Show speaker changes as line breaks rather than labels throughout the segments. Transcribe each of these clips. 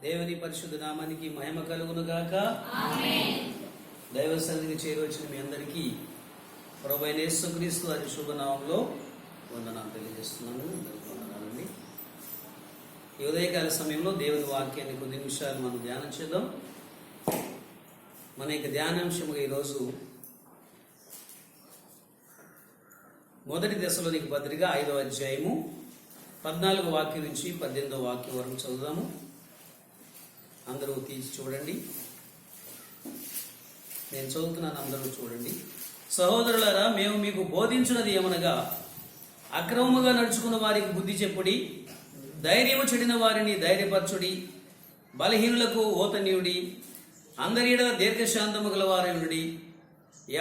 దేవుని పరిశుద్ధ నామానికి మహిమ కలుగును గాక. దైవ సన్నిధికి చేరవచ్చిన మీ అందరికీ ప్రభువైన యేసుక్రీస్తు వారి శుభనామంలో వందనాలు తెలియజేస్తున్నాను. వందనాలండి. ఈ ఉదయకాల సమయంలో దేవుని వాక్యాన్ని కొద్ది నిమిషాలు మనం ధ్యానం చేద్దాం. మన యొక్క ధ్యానాంశముగా ఈరోజు మొదటి దశలోనికి పత్రిక 5వ అధ్యాయము 14వ వాక్యం నుంచి 18వ వాక్యం వరకు చదువుదాము. అందరూ తీసి చూడండి. నేను చదువుతున్నాను, అందరూ చూడండి. సహోదరులారా, మేము మీకు బోధించినది ఏమనగా, అక్రమముగా నడుచుకున్న వారికి బుద్ధి చెప్పుడి, ధైర్యము చెడిన వారిని ధైర్యపరచుడి, బలహీనులకు ఓతనీయుడి, అందరి ఎడల దీర్ఘశాంతము గలవారైనడి,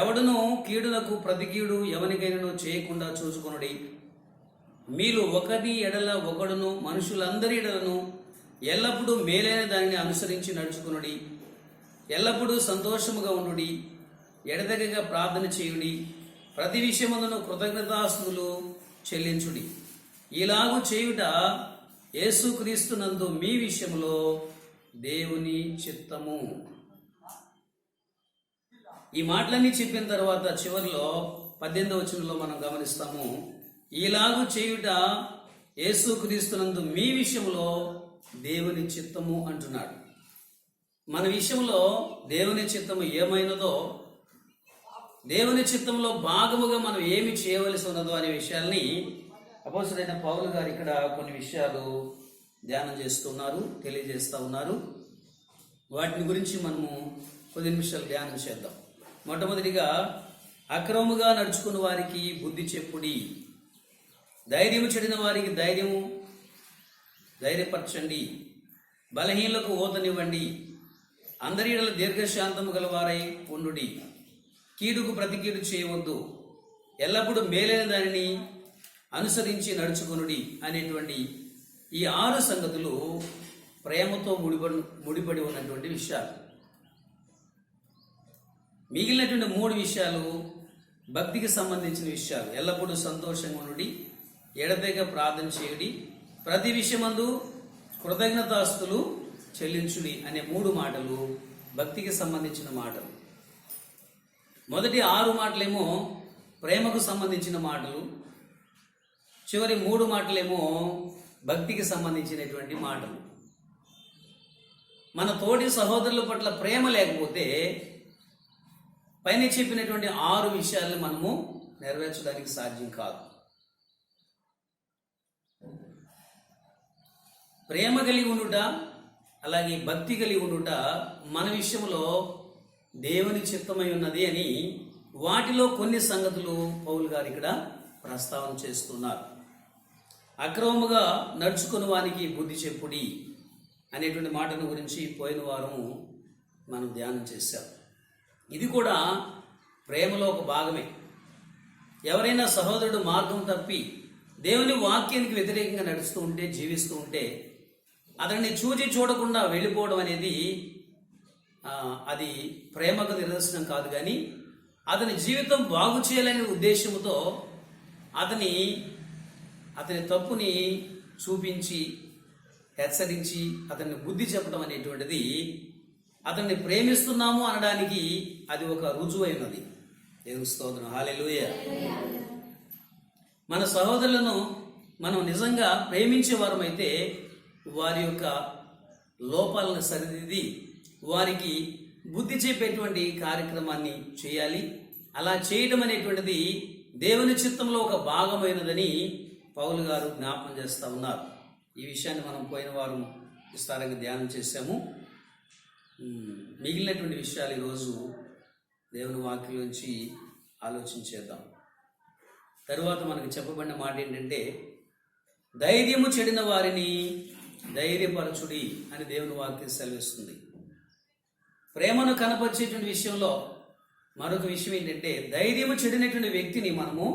ఎవడును కీడులకు ప్రతి కీడు ఎవనికైనను చేయకుండా చూసుకొనుడి. మీరు ఒకరి ఎడల ఒకడును మనుషులందరి ఎడలను ఎల్లప్పుడూ మేలైన దానిని అనుసరించి నడుచుకునుడి. ఎల్లప్పుడూ సంతోషముగా ఉండుడి, ఎడతెగక ప్రార్థన చేయుడి, ప్రతి విషయములను కృతజ్ఞతాస్తుతులు చెల్లించుడి. ఇలాగూ చేయుట యేసుక్రీస్తునందు మీ విషయంలో దేవుని చిత్తము. ఈ మాటలన్నీ చెప్పిన తర్వాత చివరిలో 18వ వచనంలో మనం గమనిస్తాము, ఇలాగూ చేయుట యేసుక్రీస్తునందు మీ విషయంలో దేవుని చిత్తము అంటున్నాడు. మన విషయంలో దేవుని చిత్తము ఏమైనదో, దేవుని చిత్తంలో భాగముగా మనం ఏమి చేయవలసి ఉన్నదో అనే విషయాల్ని అపోస్తలుడైన పౌలు గారు ఇక్కడ కొన్ని విషయాలు ధ్యానం చేస్తున్నారు, తెలియజేస్తూ ఉన్నారు. వాటిని గురించి మనము కొద్ది నిమిషాలు ధ్యానం చేద్దాం. మొట్టమొదటిగా, అక్రమముగా నడుచుకున్న వారికి బుద్ధి చెప్పుడి, ధైర్యము చెడిన వారికి ధైర్యపరచండి, బలహీనులకు ఓతనివ్వండి, అందరి ఎడల దీర్ఘశాంతము గలవారై ఉండుడి, కీడుకు ప్రతి కీడు చేయవద్దు, ఎల్లప్పుడూ మేలైన దానిని అనుసరించి నడుచుకొనుడి అనేటువంటి ఈ 6 సంగతులు ప్రేమతో ముడిపడి ఉన్నటువంటి విషయాలు. మిగిలినటువంటి 3 విషయాలు భక్తికి సంబంధించిన విషయాలు. ఎల్లప్పుడూ సంతోషంగా ఉండుడి, ఎడతెగక ప్రార్థన చేయుడి, ప్రతి విషయమందు కృతజ్ఞతాస్తుతులు చెల్లించుడి అనే 3 మాటలు భక్తికి సంబంధించిన మాటలు. మొదటి 6 మాటలేమో ప్రేమకు సంబంధించిన మాటలు, చివరి 3 మాటలేమో భక్తికి సంబంధించినటువంటి మాటలు. మన తోటి సహోదరుల పట్ల ప్రేమ లేకపోతే పైన చెప్పినటువంటి 6 విషయాలను మనము నెరవేర్చడానికి సాధ్యం కాదు. ప్రేమ కలిగి ఉండుట, అలాగే భక్తి కలిగి ఉండుట మన విషయంలో దేవుని చిత్తమై ఉన్నది అని వాటిలో కొన్ని సంగతులు పౌలు గారు ఇక్కడ ప్రస్తావన చేస్తున్నారు. అక్రమముగా నడుచుకున్న వానికి బుద్ధి చెప్పుడి అనేటువంటి మాటను గురించి పోయిన వారం మనం ధ్యానం చేశాం. ఇది కూడా ప్రేమలో ఒక భాగమే. ఎవరైనా సహోదరుడు మార్గం తప్పి దేవుని వాక్యానికి వ్యతిరేకంగా నడుస్తూ ఉంటే, జీవిస్తూ ఉంటే, అతన్ని చూచి చూడకుండా వెళ్ళిపోవడం అనేది అది ప్రేమకు నిదర్శనం కాదు. కానీ అతని జీవితం బాగు చేయాలనే ఉద్దేశంతో అతని తప్పుని చూపించి హెచ్చరించి అతన్ని బుద్ధి చెప్పడం అనేటువంటిది అతన్ని ప్రేమిస్తున్నాము అనడానికి అది ఒక రుజువు అయినది. దేవుని స్తోత్రం, హల్లెలూయా. మన సహోదరులను మనం నిజంగా ప్రేమించే వారమైతే వారి యొక్క లోపాలను సరిదిద్ది వారికి బుద్ధి చెప్పేటువంటి కార్యక్రమాన్ని చేయాలి. అలా చేయడం అనేటువంటిది దేవుని చిత్తంలో ఒక భాగమైనదని పౌలు గారు జ్ఞాపకం చేస్తూ ఉన్నారు. ఈ విషయాన్ని మనం పోయిన వారం విస్తారంగా ధ్యానం చేశాము. మిగిలినటువంటి విషయాలు ఈరోజు దేవుని వాక్యం నుంచి ఆలోచించేద్దాం. తరువాత మనకు చెప్పబడిన మాట ఏంటంటే, ధైర్యము చెడిన వారిని ధైర్యపరచుడి అని దేవుని వాక్యం సెలవిస్తుంది. ప్రేమను కనపరిచేటువంటి విషయంలో మరొక విషయం ఏంటంటే, ధైర్యము చెడినటువంటి వ్యక్తిని మనము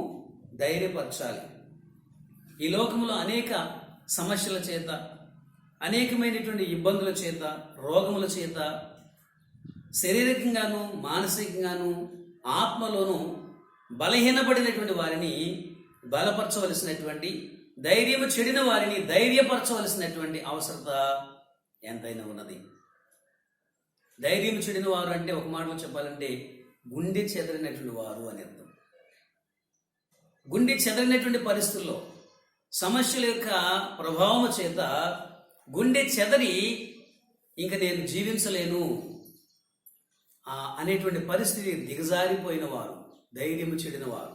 ధైర్యపరచాలి. ఈ లోకంలో అనేక సమస్యల చేత, అనేకమైనటువంటి ఇబ్బందుల చేత, రోగముల చేత, శారీరకంగాను మానసికంగాను ఆత్మలోను బలహీనపడినటువంటి వారిని బలపరచవలసినటువంటి, ధైర్యము చెడిన వారిని ధైర్యపరచవలసినటువంటి అవసరత ఎంతైనా ఉన్నది. ధైర్యం చెడిన వారు అంటే ఒక మాటలో చెప్పాలంటే గుండె చెదరినటువంటి వారు అని అర్థం. గుండె చెదరినటువంటి పరిస్థితుల్లో సమస్యల యొక్క ప్రభావం చేత గుండె చెదరి ఇంక నేను జీవించలేను అనేటువంటి పరిస్థితి దిగజారిపోయిన వారు, ధైర్యం చెడిన వారు.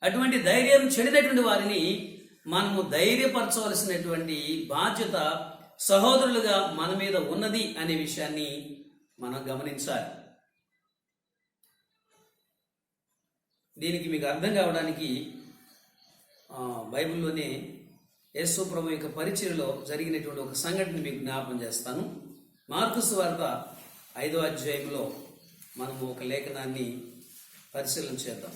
అటువంటి ధైర్యం చెడినటువంటి వారిని మనము ధైర్యపరచవలసినటువంటి బాధ్యత సహోదరులుగా మన మీద ఉన్నది అనే విషయాన్ని మనం గమనించాలి. దీనికి మీకు అర్థం కావడానికి బైబిల్లోనే యేసు ప్రభు యొక్క పరిచర్యలో జరిగినటువంటి ఒక సంఘటన మీకు జ్ఞాపకం చేస్తాను. మార్కు సువార్త 5వ అధ్యాయంలో మనము ఒక లేఖనాన్ని పరిశీలన చేద్దాం.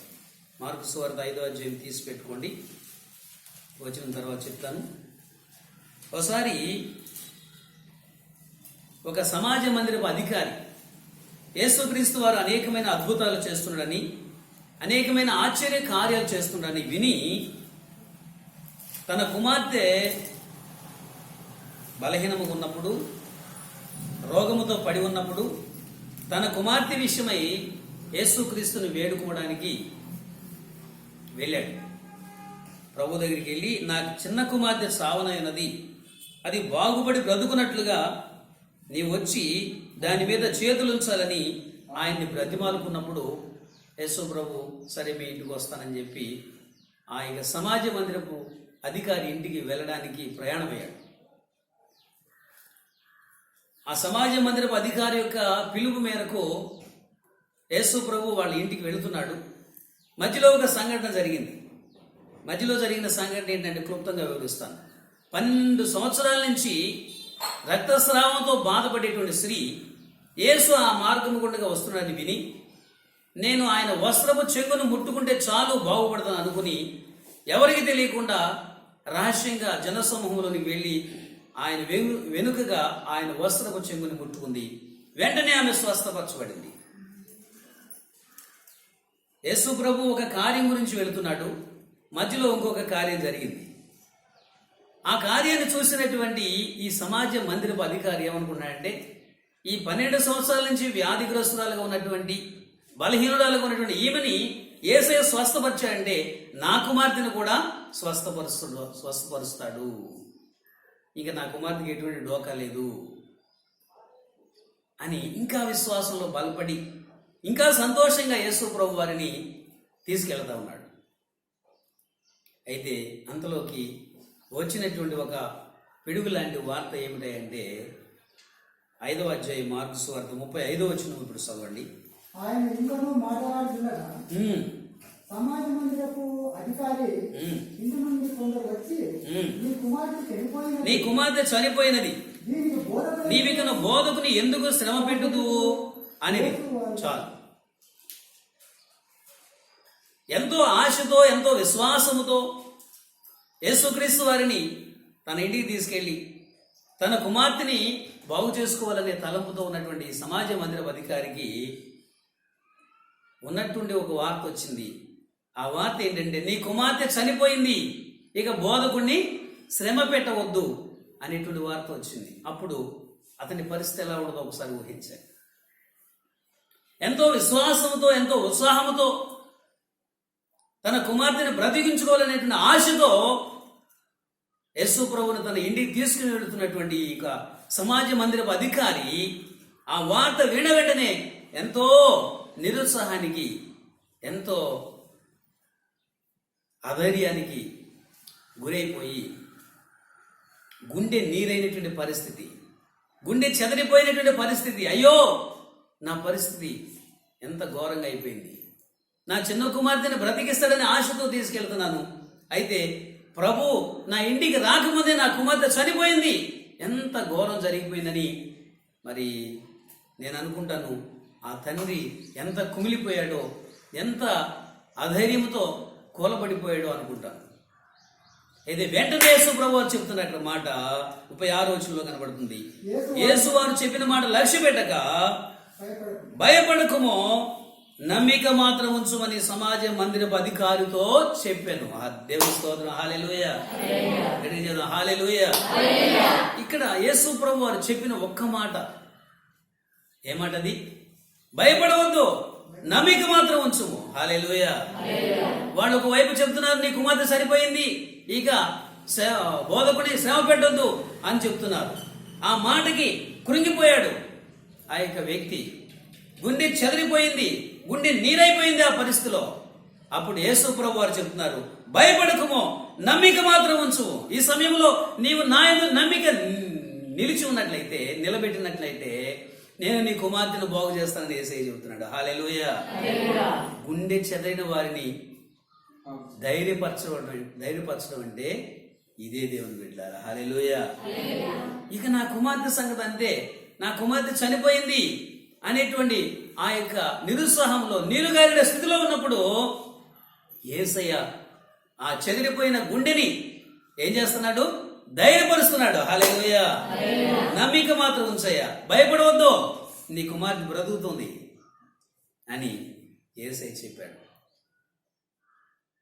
మార్కు సువార్త 5వ అధ్యాయం తీసి పెట్టుకోండి, వచ్చిన తర్వాత చెప్తాను. ఒకసారి ఒక సమాజ మందిరపు అధికారి యేసుక్రీస్తు వారు అనేకమైన అద్భుతాలు చేస్తున్నాడని, అనేకమైన ఆశ్చర్య కార్యాలు చేస్తున్నాడని విని తన కుమార్తె బలహీనముగా ఉన్నప్పుడు, రోగముతో పడి ఉన్నప్పుడు తన కుమార్తె విషయమై యేసుక్రీస్తుని వేడుకోవడానికి వెళ్ళాడు. ప్రభు దగ్గరికి వెళ్ళి, నా చిన్న కుమార్తె సావనైనది, అది బాగుపడి బ్రతుకున్నట్లుగా నీవు వచ్చి దాని మీద చేతులుంచాలని ఆయన్ని బ్రతిమాలుకున్నప్పుడు యేసు ప్రభు సరే మీ ఇంటికి వస్తానని చెప్పి ఆ యొక్క సమాజ మందిరపు అధికారి ఇంటికి వెళ్ళడానికి ప్రయాణమయ్యాడు. ఆ సమాజ మందిరపు అధికారి యొక్క పిలుపు మేరకు యేసు ప్రభు వాళ్ళ ఇంటికి వెళుతున్నాడు. మధ్యలో ఒక సంఘటన జరిగింది. మధ్యలో జరిగిన సంఘటన ఏంటంటే క్లుప్తంగా వివరిస్తాను. 12 సంవత్సరాల నుంచి రక్తస్రావంతో బాధపడేటువంటి స్త్రీ యేసు ఆ మార్గం గుండగా వస్తున్నాడని విని, నేను ఆయన వస్త్రపు చెంగును ముట్టుకుంటే చాలు బాగుపడతాను అనుకుని ఎవరికి తెలియకుండా రహస్యంగా జనసమూహంలోనికి వెళ్ళి ఆయన వెనుకగా ఆయన వస్త్రపు చెంగుని ముట్టుకుంది. వెంటనే ఆమె స్వస్థపరచబడింది. యేసు ప్రభు ఒక కార్యం గురించి వెళుతున్నాడు, మధ్యలో ఇంకొక కార్యం జరిగింది. ఆ కార్యాన్ని చూసినటువంటి ఈ సమాజ మందిరపు అధికారి ఏమనుకున్నాడంటే, ఈ 12 సంవత్సరాల నుంచి వ్యాధిగ్రస్తురాలుగా ఉన్నటువంటి, బలహీనురాలుగా ఉన్నటువంటి ఈమెని యేసయ్య స్వస్థపరిచాడంటే నా కుమార్తెను కూడా స్వస్థపరుస్తాడు. ఇంకా నా కుమార్తెకి ఎటువంటి డోకా లేదు అని ఇంకా విశ్వాసంలో బలపడి ఇంకా సంతోషంగా యేసు ప్రభు వారిని తీసుకెళ్తా ఉన్నాడు. అయితే అంతలోకి వచ్చినటువంటి ఒక పిడుగు లాంటి వార్త ఏమిటంటే 5వ అధ్యాయం మార్కు సువార్త 35వ వచనం ఇప్పుడు చదవండి.
ఆయన ఇంకనూ మాట్లాడుతుండగా సమాజ మందిరపు అధికారి ఇంటి నుండి కొందరు వచ్చి, నీ కుమార్తె చనిపోయినది, నీవికను బోధకుని ఎందుకు శ్రమ పెట్టుదు అని. చాలు. ఎంతో ఆశతో ఎంతో విశ్వాసముతో యేసుక్రీస్తు వారిని తన ఇంటికి తీసుకెళ్లి తన కుమార్తెని బాగు చేసుకోవాలనే తలంపుతో ఉన్నటువంటి సమాజ మందిరపు అధికారికి ఉన్నట్టుండి ఒక వార్త వచ్చింది. ఆ వార్త ఏంటంటే, నీ కుమార్తె చనిపోయింది, ఇక బోధకుడిని శ్రమ పెట్టవద్దు అనేటువంటి వార్త వచ్చింది. అప్పుడు అతని పరిస్థితి ఎలా ఉండదో ఒకసారి ఊహించాడు. ఎంతో విశ్వాసంతో ఎంతో ఉత్సాహంతో తన కుమార్తెను బ్రతికించుకోవాలనేటువంటి ఆశతో యేసు ప్రభువును తన ఇంటికి తీసుకుని వెళుతున్నటువంటి ఇక సమాజ మందిరపు అధికారి ఆ వార్త విన వెంటనే ఎంతో నిరుత్సాహానికి, ఎంతో అధైర్యానికి గురైపోయి గుండె నీరైనటువంటి పరిస్థితి, గుండె చెదరిపోయినటువంటి పరిస్థితి. అయ్యో, నా పరిస్థితి ఎంత ఘోరంగా అయిపోయింది. నా చిన్న కుమార్తెను బ్రతికిస్తాడని ఆశతో తీసుకెళ్తున్నాను, అయితే ప్రభు నా ఇంటికి రాకముందే నా కుమార్తె చనిపోయింది, ఎంత ఘోరం జరిగిపోయిందని మరి నేను అనుకుంటాను. ఆ తండ్రి ఎంత కుమిలిపోయాడో, ఎంత అధైర్యంతో కూలబడిపోయాడో అనుకుంటాను. అయితే వెంటనే యేసు ప్రభు చెప్తున్న అక్కడ మాట 36వ వచనంలో కనబడుతుంది. యేసు వారు చెప్పిన మాట లక్ష్య పెట్టక భయపడకుమో,
నమ్మిక మాత్రం ఉంచుమని సమాజ మందిరపు అధికారితో చెప్పాను. ఆ దేవుని స్తోత్రం. హల్లెలూయా. గట్టిగా చేద్దాం. హల్లెలూయా. ఇక్కడ యేసు ప్రభు వారు చెప్పిన ఒక్క మాట, ఏమాటది? భయపడవద్దు, నమ్మిక మాత్రం ఉంచుము. హల్లెలూయా. వాళ్ళు ఒకవైపు చెప్తున్నారు, నీ కుమార్తె సరిపోయింది, ఇక బోధకుడి శ్రమ పెట్టొద్దు అని చెప్తున్నారు. ఆ మాటకి కృంగిపోయాడు ఆ యొక్క వ్యక్తి. గుండె చెదిరిపోయింది, గుండె నీరైపోయింది ఆ పరిస్థితిలో. అప్పుడు యేసు ప్రభు వారు చెప్తున్నారు, భయపడకుమో, నమ్మిక మాత్రం ఉంచు. ఈ సమయంలో నీవు నా యందు నమ్మిక నిలిచి ఉన్నట్లయితే, నిలబెట్టినట్లయితే నేను నీ కుమార్తెను బాగు చేస్తానని యేసయ్య చెబుతున్నాడు. హల్లెలూయా. గుండె చెదరిన వారిని ధైర్యపరచడం అంటే ఇదే దేవుని బిడ్డలారా. హల్లెలూయా. ఇక నా కుమార్తె సంగతి అంతే, నా కుమార్తె చనిపోయింది అనేటువంటి ఆ యొక్క నిరుత్సాహంలో, నీరుగారిన స్థితిలో ఉన్నప్పుడు యేసయ్య ఆ చెదిరిపోయిన గుండెని ఏం చేస్తున్నాడు? ధైర్యపరుస్తున్నాడు. హల్లెలూయా. నమ్మిక మాత్రం ఉంచయ్యా, భయపడవద్దు, నీ కుమార్తె బ్రతుకుతుంది అని యేసయ్య చెప్పాడు.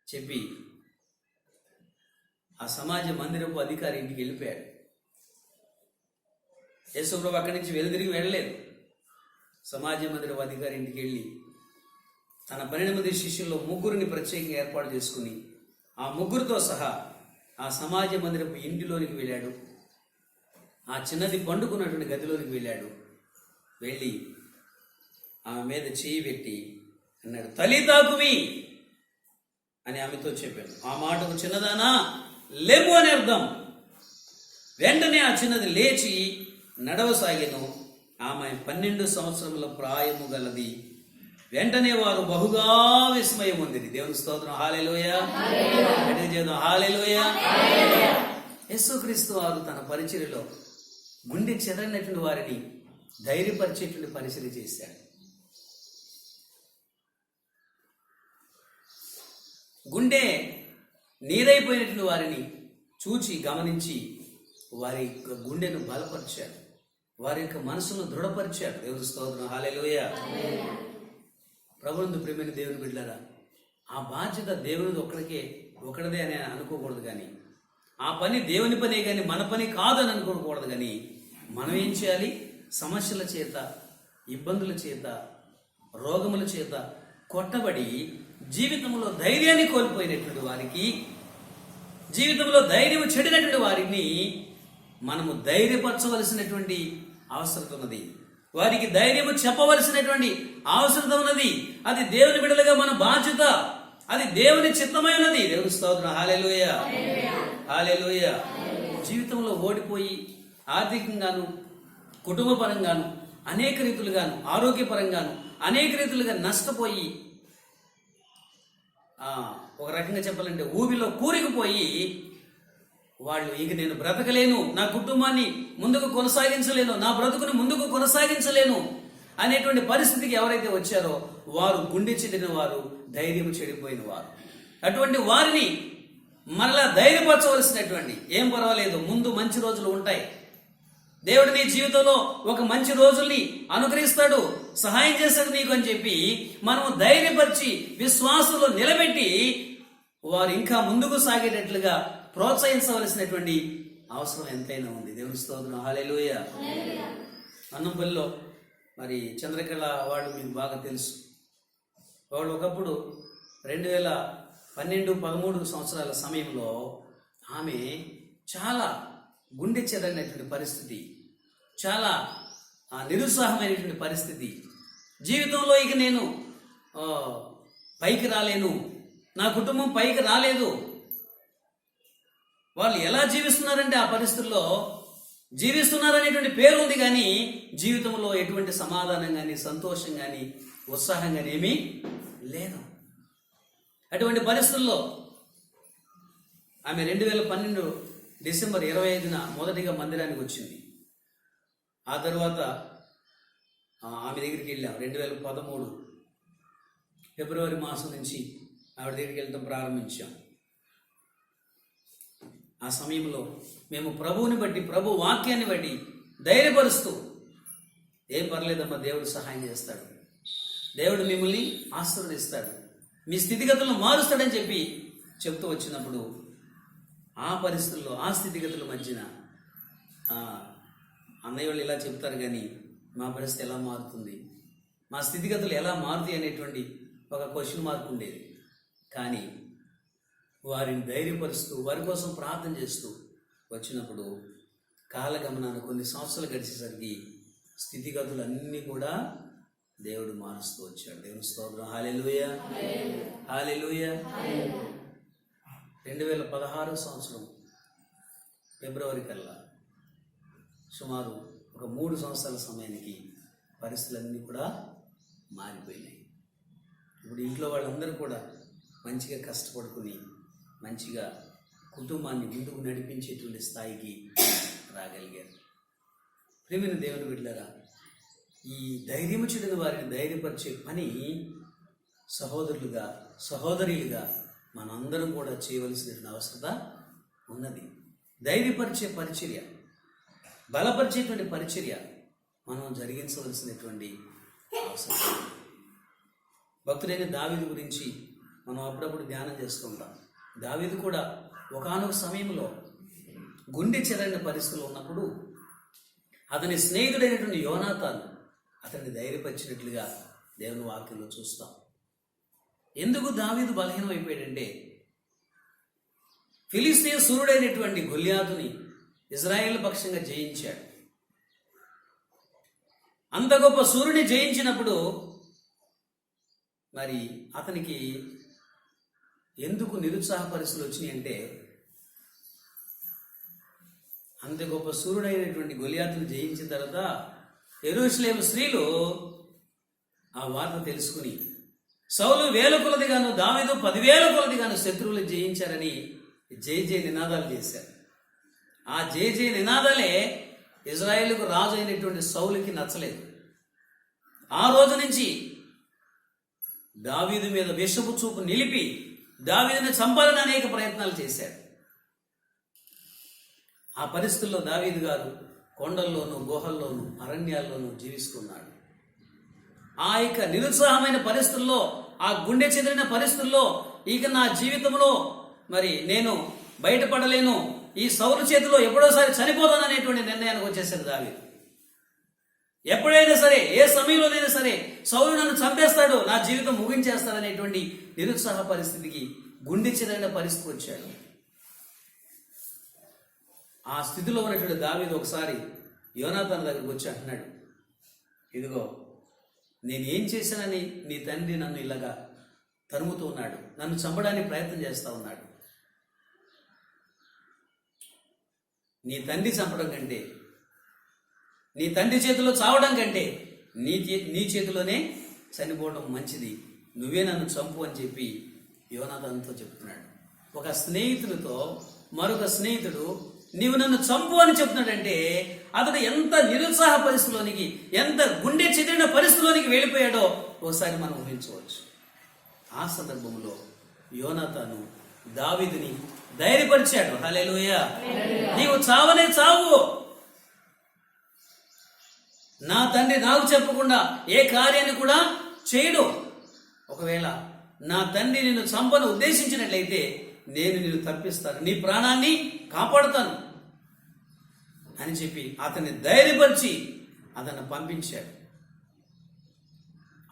చెప్పి ఆ సమాజ మందిరపు అధికారి ఇంటికి వెళ్ళిపోయాడు. యేసు ప్రభు అక్కడి నుంచి వెలుదిరిగి వెళ్ళలేదు. సమాజ మందిరపు అధికారి ఇంటికి వెళ్ళి తన 12 మంది శిష్యుల్లో 3 ప్రత్యేకంగా ఏర్పాటు చేసుకుని ఆ 3 సహా ఆ సమాజ మందిరపు ఇంటిలోనికి వెళ్ళాడు. ఆ చిన్నది పండుకున్నటువంటి గదిలోనికి వెళ్ళాడు. వెళ్ళి ఆమె మీద చేయి పెట్టి అన్నాడు, తలితా కుమి అని ఆమెతో చెప్పాడు. ఆ మాటకు చిన్నదానా లేము అని అర్థం. వెంటనే ఆ చిన్నది లేచి నడవసాగెను. ఆమె 12 సంవత్సరముల ప్రాయము గలది. వెంటనే వారు బహుగా విస్మయం పొందిరి. దేవుని స్తోత్రం. హల్లెలూయా. గట్టిగా చేద్దాం. హల్లెలూయా. యేసుక్రీస్తు వారు తన పరిచర్యలో గుండె చెదరినటువంటి వారిని ధైర్యపరిచేటువంటి పరిచర్య చేశాడు. గుండె నీరైపోయినటువంటి వారిని చూచి గమనించి వారి యొక్క గుండెను బలపరిచాడు, వారి యొక్క మనసును దృఢపరిచాడు. దేవుని స్తోత్రం. హల్లెలూయా. ప్రభునందు ప్రియమైన దేవుని బిడ్డలారా, ఆ బాధ్యత దేవునిది ఒకటిదే అని అనుకోకూడదు. కానీ ఆ పని దేవుని పనే కానీ మన పని కాదని అనుకోకూడదు. కానీ మనం ఏం చేయాలి? సమస్యల చేత, ఇబ్బందుల చేత, రోగముల చేత కొట్టబడి జీవితంలో ధైర్యాన్ని కోల్పోయినటువంటి వారికి, జీవితంలో ధైర్యం చెడినటువంటి వారిని మనము ధైర్యపరచవలసినటువంటి అవసరం ఉన్నది. వారికి ధైర్యము చెప్పవలసినటువంటి అవసరం ఉన్నది. అది దేవుని బిడ్డలుగా మన బాధ్యత. అది దేవుని చిత్తమై ఉన్నది. దేవుని స్తోత్రం. హల్లెలూయా. హల్లెలూయా. జీవితంలో ఓడిపోయి ఆర్థికంగాను, కుటుంబ పరంగాను, అనేక రీతులుగాను, ఆరోగ్యపరంగాను అనేక రీతులుగా నష్టపోయి, ఒక రకంగా చెప్పాలంటే ఊబిలో కూరికిపోయి వాళ్ళు ఇక నేను బ్రతకలేను, నా కుటుంబాన్ని ముందుకు కొనసాగించలేను, నా బ్రతుకుని ముందుకు కొనసాగించలేను అనేటువంటి పరిస్థితికి ఎవరైతే వచ్చారో వారు గుండె చెడిన వారు, ధైర్యం చెడిపోయిన వారు. అటువంటి వారిని మరలా ధైర్యపరచవలసినటువంటి, ఏం పర్వాలేదు, ముందు మంచి రోజులు ఉంటాయి, దేవుడు నీ జీవితంలో ఒక మంచి రోజుల్ని అనుగ్రహిస్తాడు, సహాయం చేస్తాడు నీకు అని చెప్పి మనము ధైర్యపరిచి విశ్వాసంలో నిలబెట్టి వారు ఇంకా ముందుకు సాగేటట్లుగా ప్రోత్సహించవలసినటువంటి అవసరం ఎంతైనా ఉంది. దేవుని స్తోత్రం. హల్లెలూయా. అన్నంపల్లిలో మరి చంద్రకళ వాళ్ళు మీకు బాగా తెలుసు. వాళ్ళు ఒకప్పుడు 2012-13 సంవత్సరాల సమయంలో ఆమె చాలా గుండె చెదరినటువంటి పరిస్థితి, చాలా నిరుత్సాహమైనటువంటి పరిస్థితి. జీవితంలో ఇక నేను పైకి రాలేను, నా కుటుంబం పైకి రాలేదు. వాళ్ళు ఎలా జీవిస్తున్నారంటే ఆ పరిస్థితుల్లో జీవిస్తున్నారనేటువంటి పేరు ఉంది, కానీ జీవితంలో ఎటువంటి సమాధానం కానీ, సంతోషం కానీ, ఉత్సాహం కానీ ఏమీ లేదు. అటువంటి పరిస్థితుల్లో ఆమె 2012 డిసెంబర్ 25న మొదటిగా మందిరానికి వచ్చింది. ఆ తర్వాత ఆమె దగ్గరికి వెళ్ళాం. 2013 ఫిబ్రవరి మాసం నుంచి ఆవిడ దగ్గరికి వెళ్ళడం ప్రారంభించాం. ఆ సమయంలో మేము ప్రభువుని బట్టి, ప్రభు వాక్యాన్ని బట్టి ధైర్యపరుస్తూ, ఏం పర్లేదమ్మా, దేవుడు సహాయం చేస్తాడు, దేవుడు మిమ్మల్ని ఆశీర్వదిస్తాడు, మీ స్థితిగతులను మారుస్తాడని చెప్పి చెప్తూ వచ్చినప్పుడు ఆ పరిస్థితుల్లో, ఆ స్థితిగతుల మధ్యన అన్నయ్య వాళ్ళు ఇలా చెప్తారు కానీ మా పరిస్థితి ఎలా మారుతుంది, మా స్థితిగతులు ఎలా మారుతాయి అనేటువంటి ఒక క్వశ్చన్ మార్క్ ఉండేది. కానీ వారిని ధైర్యపరుస్తూ వారి కోసం ప్రార్థన చేస్తూ వచ్చినప్పుడు కాలగమనాన్ని కొన్ని సంవత్సరాలు గడిచేసరికి స్థితిగతులన్నీ కూడా దేవుడు మారుస్తూ వచ్చాడు. దేవుని స్తోత్రం. హల్లెలూయా, హల్లెలూయా. 2016 సంవత్సరం ఫిబ్రవరి కల్లా సుమారు ఒక 3 సంవత్సరాల సమయానికి పరిస్థితులన్నీ కూడా మారిపోయినాయి. ఇప్పుడు ఇంట్లో వాళ్ళందరూ కూడా మంచిగా కష్టపడుకుని మంచిగా కుటుంబాన్ని ముందుకు నడిపించేటువంటి స్థాయికి రాగలిగారు. ప్రియమైన దేవుని బిడ్డలారా, ఈ ధైర్యము చెడిన వారిని ధైర్యపరిచే పని సహోదరులుగా, సహోదరులుగా మనందరం కూడా చేయవలసినటువంటి అవసరత ఉన్నది. ధైర్యపరిచే పరిచర్య, బలపరిచేటువంటి పరిచర్య మనం జరిగించవలసినటువంటి అవసరం. భక్తుడైన దావీదు గురించి మనం అప్పుడప్పుడు ధ్యానం చేస్తుంటాం. దావీదు కూడా ఒకానొక సమయంలో గుండె చెదరిన పరిస్థితులు ఉన్నప్పుడు అతని స్నేహితుడైనటువంటి యోనాతాను అతన్ని ధైర్యపరిచినట్లుగా దేవుని వాక్యంలో చూస్తాం. ఎందుకు దావీదు బలహీనం అయిపోయాడంటే, ఫిలిస్తీయ సూర్యుడైనటువంటి గొల్యాతుని ఇజ్రాయేల్ పక్షంగా జయించాడు. అంత గొప్ప సూర్యుని జయించినప్పుడు మరి అతనికి ఎందుకు నిరుత్సాహ పరిస్థితులు వచ్చినాయి అంటే, అంత గొప్ప సూర్యుడైనటువంటి గొలియాతును జయించిన తర్వాత యెరూషలేము స్త్రీలు ఆ వార్త తెలుసుకుని సౌలు 1000 కొలదిగాను దావీదు 10,000 కొలదిగాను శత్రువులు జయించారని జై జై నినాదాలు చేశారు. ఆ జై జై నినాదాలే ఇజ్రాయేలుకు రాజు అయినటువంటి సౌలుకి నచ్చలేదు. ఆ రోజు నుంచి దావీదు మీద విషపు చూపు నిలిపి దావీదుని చంపాలని అనేక ప్రయత్నాలు చేశాడు. ఆ పరిస్థితుల్లో దావీదు గారు కొండల్లోనూ, గుహల్లోనూ, అరణ్యాల్లోనూ జీవిస్తున్నాడు. ఆ యొక్క నిరుత్సాహమైన పరిస్థితుల్లో, ఆ గుండె చెదిరిన పరిస్థితుల్లో ఇక నా జీవితంలో మరి నేను బయటపడలేను, ఈ సౌలు చేతిలో ఎప్పుడోసారి చనిపోతాను అనేటువంటి నిర్ణయానికి వచ్చేసాడు దావీదు. ఎప్పుడైనా సరే, ఏ సమయంలోనైనా సరే సౌలు నన్ను చంపేస్తాడు, నా జీవితం ముగించేస్తాడనేటువంటి నిరుత్సాహ పరిస్థితికి, గుండె చెదిరిన పరిస్థితికి వచ్చాడు. ఆ స్థితిలో ఉన్నటువంటి దావీదు ఒకసారి యోనాతాను దగ్గరికి వచ్చి అంటున్నాడు, ఇదిగో నేనేం చేశానని నీ తండ్రి నన్ను ఇలాగా తరుముతూ ఉన్నాడు, నన్ను చంపడానికి ప్రయత్నం చేస్తూ ఉన్నాడు. నీ తండ్రి చంపడం కంటే, నీ తండ్రి చేతిలో చావడం కంటే నీ చేతిలోనే చనిపోవడం మంచిది, నువ్వే నన్ను చంపు అని చెప్పి యోనాతానుతో చెప్తున్నాడు. ఒక స్నేహితుడితో మరొక స్నేహితుడు నీవు నన్ను చంపు అని చెప్తున్నాడంటే అతడు ఎంత నిరుత్సాహ పరిస్థితిలోనికి, ఎంత గుండె చెదిరిన పరిస్థితిలోనికి వెళ్ళిపోయాడో ఒకసారి మనం ఊహించవచ్చు. ఆ సందర్భంలో యోనాతాను దావీదుని ధైర్యపరిచాడు. హల్లెలూయా. నీవు చావనే చావు, నా తండ్రి నాకు చెప్పకుండా ఏ కార్యాన్ని కూడా చేయడు. ఒకవేళ నా తండ్రి నిన్ను చంపను ఉద్దేశించినట్లయితే నేను నిన్ను తప్పిస్తాను, నీ ప్రాణాన్ని కాపాడుతాను అని చెప్పి అతన్ని ధైర్యపరిచి అతన్ని పంపించాడు.